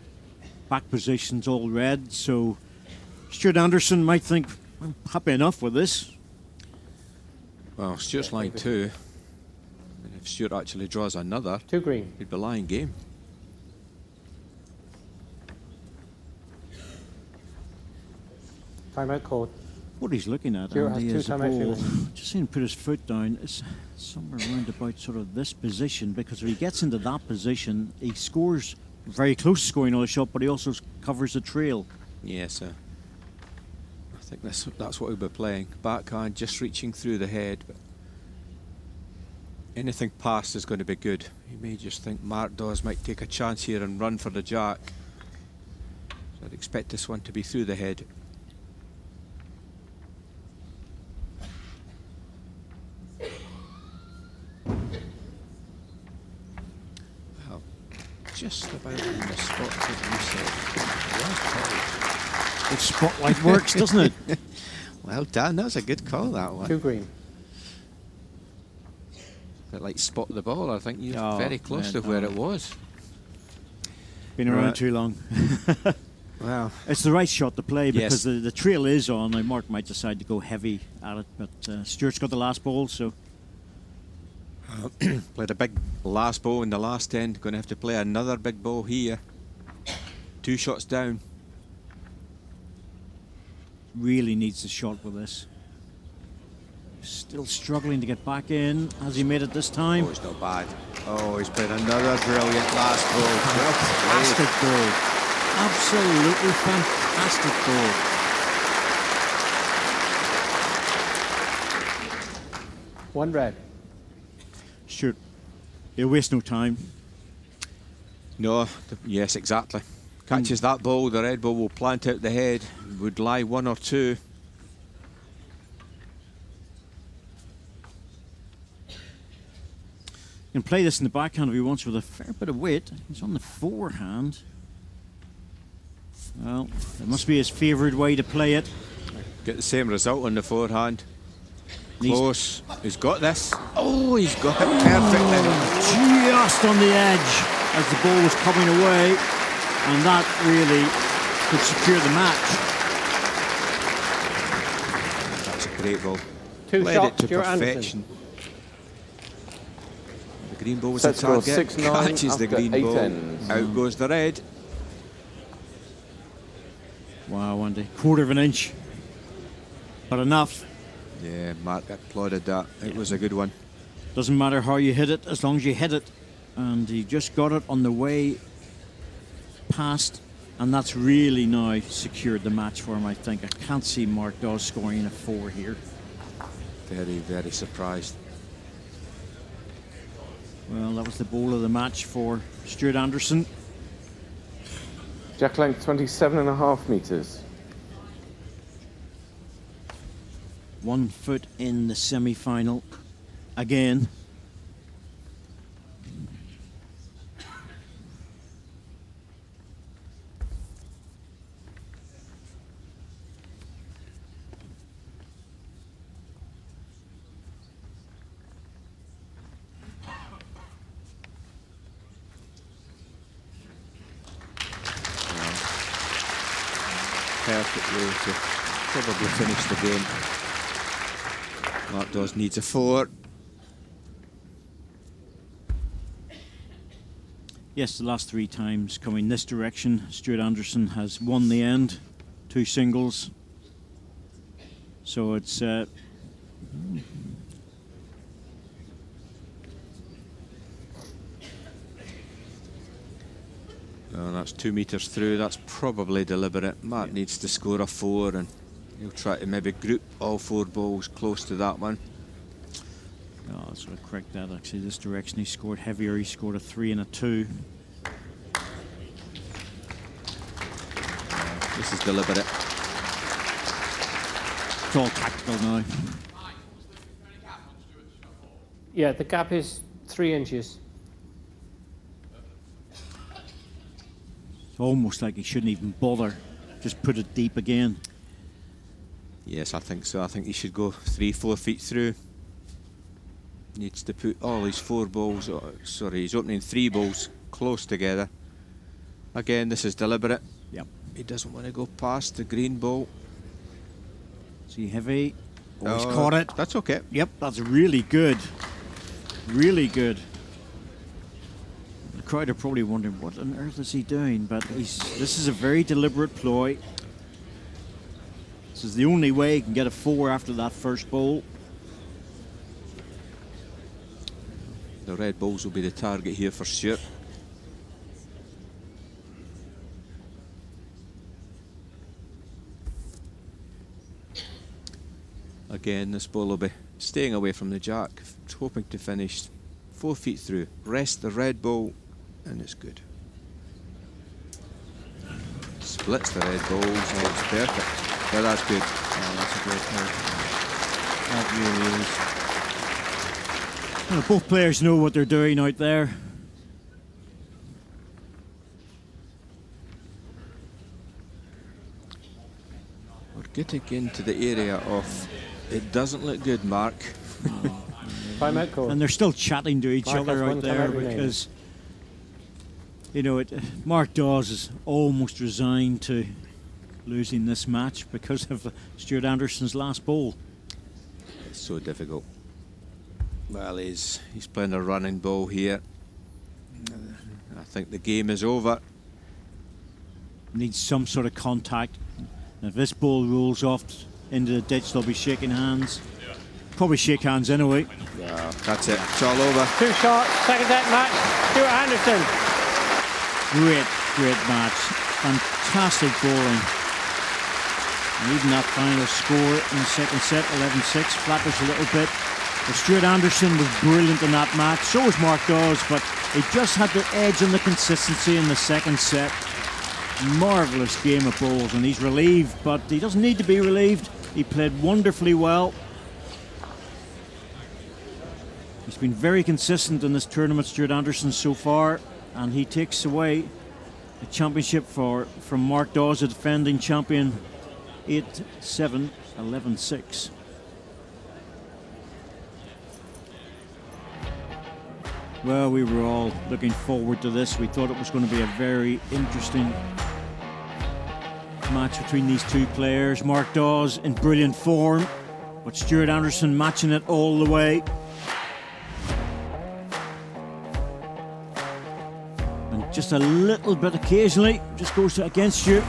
Speaker 5: Back position's all red, so Stewart Anderson might think, I'm happy enough with this.
Speaker 6: Well, Stewart's line 2. And if Stewart actually draws another,
Speaker 8: 2 green.
Speaker 6: he'd be lying game.
Speaker 8: Timeout called.
Speaker 5: What he's looking at,
Speaker 8: Stewart
Speaker 5: Andy,
Speaker 8: has 2
Speaker 5: is a
Speaker 8: timeouts
Speaker 5: ball.
Speaker 8: remaining.
Speaker 5: Just seeing him put his foot down. It's somewhere around about sort of this position, because if he gets into that position, he scores very close to scoring another shot, but he also covers the trail.
Speaker 6: Yes, I think that's what he'll be playing. Backhand, just reaching through the head, but anything past is going to be good. He may just think Mark Dawes might take a chance here and run for the jack. So I'd expect this one to be through the head. Well, just about in the spot that you said. Well called.
Speaker 5: The spotlight works, doesn't it?
Speaker 6: Well done, that was a good call, that one.
Speaker 8: 2 green.
Speaker 6: Bit like spot the ball, I think you're
Speaker 5: Oh,
Speaker 6: very close to where it was.
Speaker 5: Been around
Speaker 6: Right.
Speaker 5: too long.
Speaker 6: Well,
Speaker 5: It's the right shot to play because
Speaker 6: Yes.
Speaker 5: the trail is on. Now Mark might decide to go heavy at it, but Stewart's got the last ball, so
Speaker 6: played a big last ball in the last end. Going to have to play another big ball here. 2 shots down.
Speaker 5: really needs a shot with this. Still struggling to get back in. Has he made it this time?
Speaker 6: Oh, it's not bad. Oh, he's played another brilliant last ball.
Speaker 5: Fantastic ball. Absolutely fantastic ball.
Speaker 8: 1 red.
Speaker 5: Sure. He'll waste no time.
Speaker 6: No, yes, exactly. Catches that ball, the red ball will plant out the head. Would lie 1 or 2.
Speaker 5: Can play this in the backhand if he wants with a fair bit of weight. He's on the forehand. Well, it must be his favourite way to play it.
Speaker 6: Get the same result on the forehand. Close. He's got this. Oh, he's got it perfectly.
Speaker 5: Just on the edge as the ball was coming away. And that really could secure the match.
Speaker 6: That's a great ball.
Speaker 8: 2
Speaker 6: Played
Speaker 8: shots,
Speaker 6: it to
Speaker 8: Stewart
Speaker 6: perfection.
Speaker 8: Anderson.
Speaker 6: The green ball was
Speaker 7: Set
Speaker 6: the
Speaker 7: score
Speaker 6: target.
Speaker 7: 6-9
Speaker 6: Catches the
Speaker 7: after
Speaker 6: green
Speaker 7: 8
Speaker 6: ball.
Speaker 7: ends.
Speaker 6: Out goes the red.
Speaker 5: Wow, Andy. Quarter of an inch. But enough.
Speaker 6: Yeah, Mark applauded that. It was a good one.
Speaker 5: Doesn't matter how you hit it, as long as you hit it. And he just got it on the way past, and that's really now secured the match for him, I think. I can't see Mark Dawes scoring a 4 here.
Speaker 6: Very, very surprised.
Speaker 5: Well, that was the ball of the match for Stewart Anderson.
Speaker 7: Jack length 27.5 metres.
Speaker 5: 1 foot in the semi-final again.
Speaker 6: perfect way to probably finish the game. Mark Dawes needs a 4.
Speaker 5: Yes, the last 3 times coming this direction, Stewart Anderson has won the end, 2 singles. So it's
Speaker 6: well, that's 2 metres through. That's probably deliberate. Mark needs to score a 4, and he'll try to maybe group all 4 balls close to that one.
Speaker 5: Oh, I'll sort of correct that. Actually, this direction he scored heavier. He scored a 3 and a 2.
Speaker 6: This is deliberate.
Speaker 5: It's all tactical now.
Speaker 8: Yeah, the gap is 3 inches.
Speaker 5: It's almost like he shouldn't even bother. Just put it deep again.
Speaker 6: Yes, I think so. I think he should go 3-4 feet through. Needs to put all his 4 balls, sorry, he's opening 3 balls close together. Again, this is deliberate.
Speaker 5: Yep.
Speaker 6: He doesn't want to go past the green ball.
Speaker 5: See, heavy. Oh, he's caught it.
Speaker 6: That's okay.
Speaker 5: Yep, that's really good. Really good. The crowd are probably wondering what on earth is he doing, but this is a very deliberate ploy. This is the only way he can get a 4 after that first ball.
Speaker 6: The red balls will be the target here for Stewart. Again, this ball will be staying away from the jack, hoping to finish 4 feet through. Rest the red ball, and it's good. Splits the red balls, and it's perfect. Yeah, that's good.
Speaker 5: Oh, that's a great play. That really is. Well, both players know what they're doing out there.
Speaker 6: We're getting into the area of it doesn't look good, Mark.
Speaker 8: Time-out call.
Speaker 5: And they're still chatting to each
Speaker 8: Mark
Speaker 5: other
Speaker 8: has
Speaker 5: out
Speaker 8: one
Speaker 5: there
Speaker 8: time-out remaining.
Speaker 5: because, you know, Mark Dawes is almost resigned to losing this match because of Stewart Anderson's last ball.
Speaker 6: It's so difficult. Well, he's playing a running ball here. I think the game is over.
Speaker 5: Needs some sort of contact. And if this ball rolls off into the ditch, they'll be shaking hands. Probably shake hands anyway.
Speaker 6: Yeah, that's it. It's all over.
Speaker 8: 2 shots, second set match. Stewart Anderson.
Speaker 5: Great match. Fantastic bowling. And even that final score in the second set, 11-6, flatters a little bit. But Stewart Anderson was brilliant in that match. So was Mark Dawes, but he just had the edge on the consistency in the second set. Marvellous game of bowls, and he's relieved, but he doesn't need to be relieved. He played wonderfully well. He's been very consistent in this tournament, Stewart Anderson, so far, and he takes away the championship from Mark Dawes, a defending champion, 8-7, 11-6. Well, we were all looking forward to this. We thought it was going to be a very interesting match between these 2 players. Mark Dawes in brilliant form, but Stewart Anderson matching it all the way. And just a little bit occasionally, just goes against you.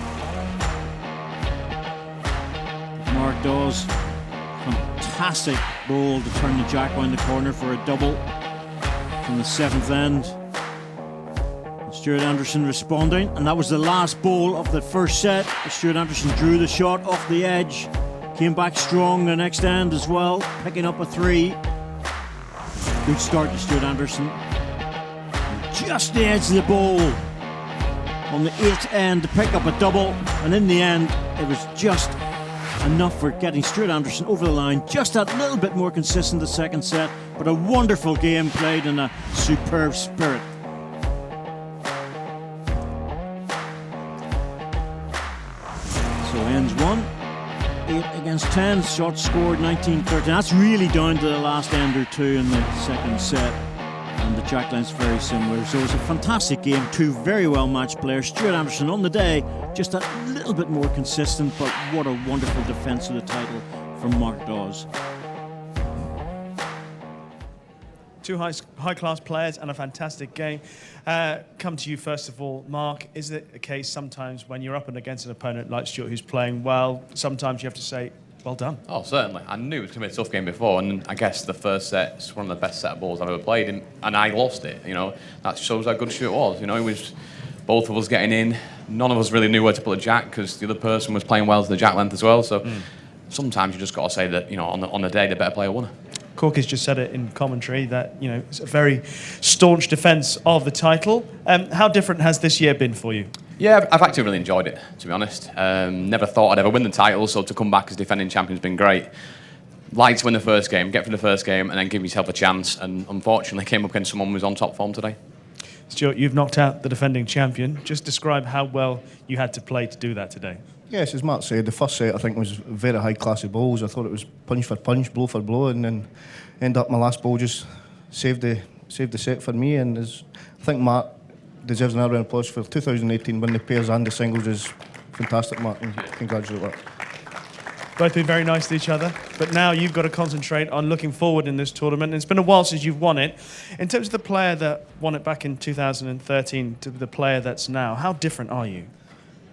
Speaker 5: Mark Dawes, fantastic ball to turn the jack round the corner for a double from the 7th end. Stewart Anderson responding, and that was the last ball of the first set. Stewart Anderson drew the shot off the edge, came back strong the next end as well, picking up a 3. Good start to Stewart Anderson. And just the edge of the ball on the 8th end to pick up a double, and in the end it was just enough for getting Stewart Anderson over the line. Just that little bit more consistent the second set, but a wonderful game played in a superb spirit. So ends 1, 8 against 10, shots scored 19-13. That's really down to the last end or 2 in the second set. And the Jack lengths very similar. So it was a fantastic game. Two very well matched players. Stewart Anderson on the day, just a little bit more consistent, but what a wonderful defence of the title from Mark Dawes.
Speaker 4: Two high-class players and a fantastic game. Come to you first of all, Mark. Is it a case sometimes when you're up and against an opponent like Stewart who's playing well, sometimes you have to say, well done?
Speaker 2: Oh, certainly. I knew it was going to be a tough game before, and I guess the first set's one of the best set of balls I've ever played, and I lost it. You know, that shows how good Stewart was. You know, it was both of us getting in. None of us really knew where to put the jack because the other person was playing well to the jack length as well. So sometimes you just got to say that, you know, on the day the better player won.
Speaker 4: Corky's just said it in commentary that, you know, it's a very staunch defence of the title. How different has this year been for you?
Speaker 2: Yeah, I've actually really enjoyed it, to be honest. Never thought I'd ever win the title, so to come back as defending champion's been great. Like to win the first game, get through the first game, and then give yourself a chance. And unfortunately, came up against someone who was on top form today.
Speaker 4: Stuart, you've knocked out the defending champion. Just describe how well you had to play to do that today.
Speaker 9: Yes, as Mark said, the first set I think was very high class of balls. I thought it was punch for punch, blow for blow, and then end up my last ball just saved the set for me. And I think Mark deserves another round of applause for 2018 when the pairs and the singles is fantastic, Mark, and congratulate that.
Speaker 4: Both been very nice to each other, but now you've got to concentrate on looking forward in this tournament. It's been a while since you've won it. In terms of the player that won it back in 2013 to the player that's now, how different are you?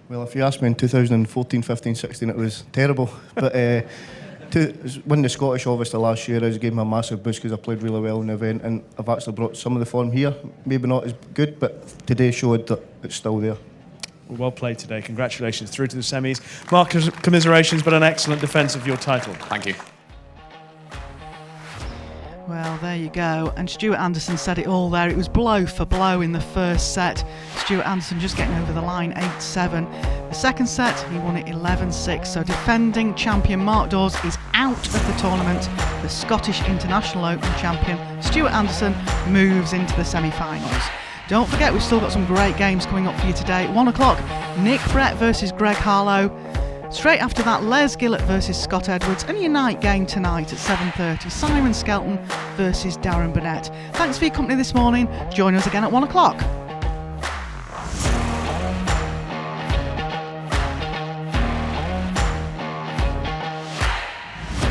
Speaker 9: Well, if you asked me in 2014, 15, 16, it was terrible. But to win the Scottish, obviously, last year, I gave me a massive boost because I played really well in the event, and I've actually brought some of the form here. Maybe not as good, but today showed that it's still there.
Speaker 4: Well played today. Congratulations. Through to the semis. Mark, commiserations, but an excellent defence of your title.
Speaker 2: Thank you.
Speaker 1: Well, there you go. And Stewart Anderson said it all there. It was blow for blow in the first set. Stewart Anderson just getting over the line 8-7. The second set, he won it 11-6. So defending champion Mark Dawes is out of the tournament. The Scottish International Open champion Stewart Anderson moves into the semi-finals. Don't forget, we've still got some great games coming up for you today. At 1 o'clock, Nick Brett versus Greg Harlow. Straight after that, Les Gillett versus Scott Edwards. And your night game tonight at 7:30, Simon Skelton versus Darren Burnett. Thanks for your company this morning. Join us again at 1 o'clock.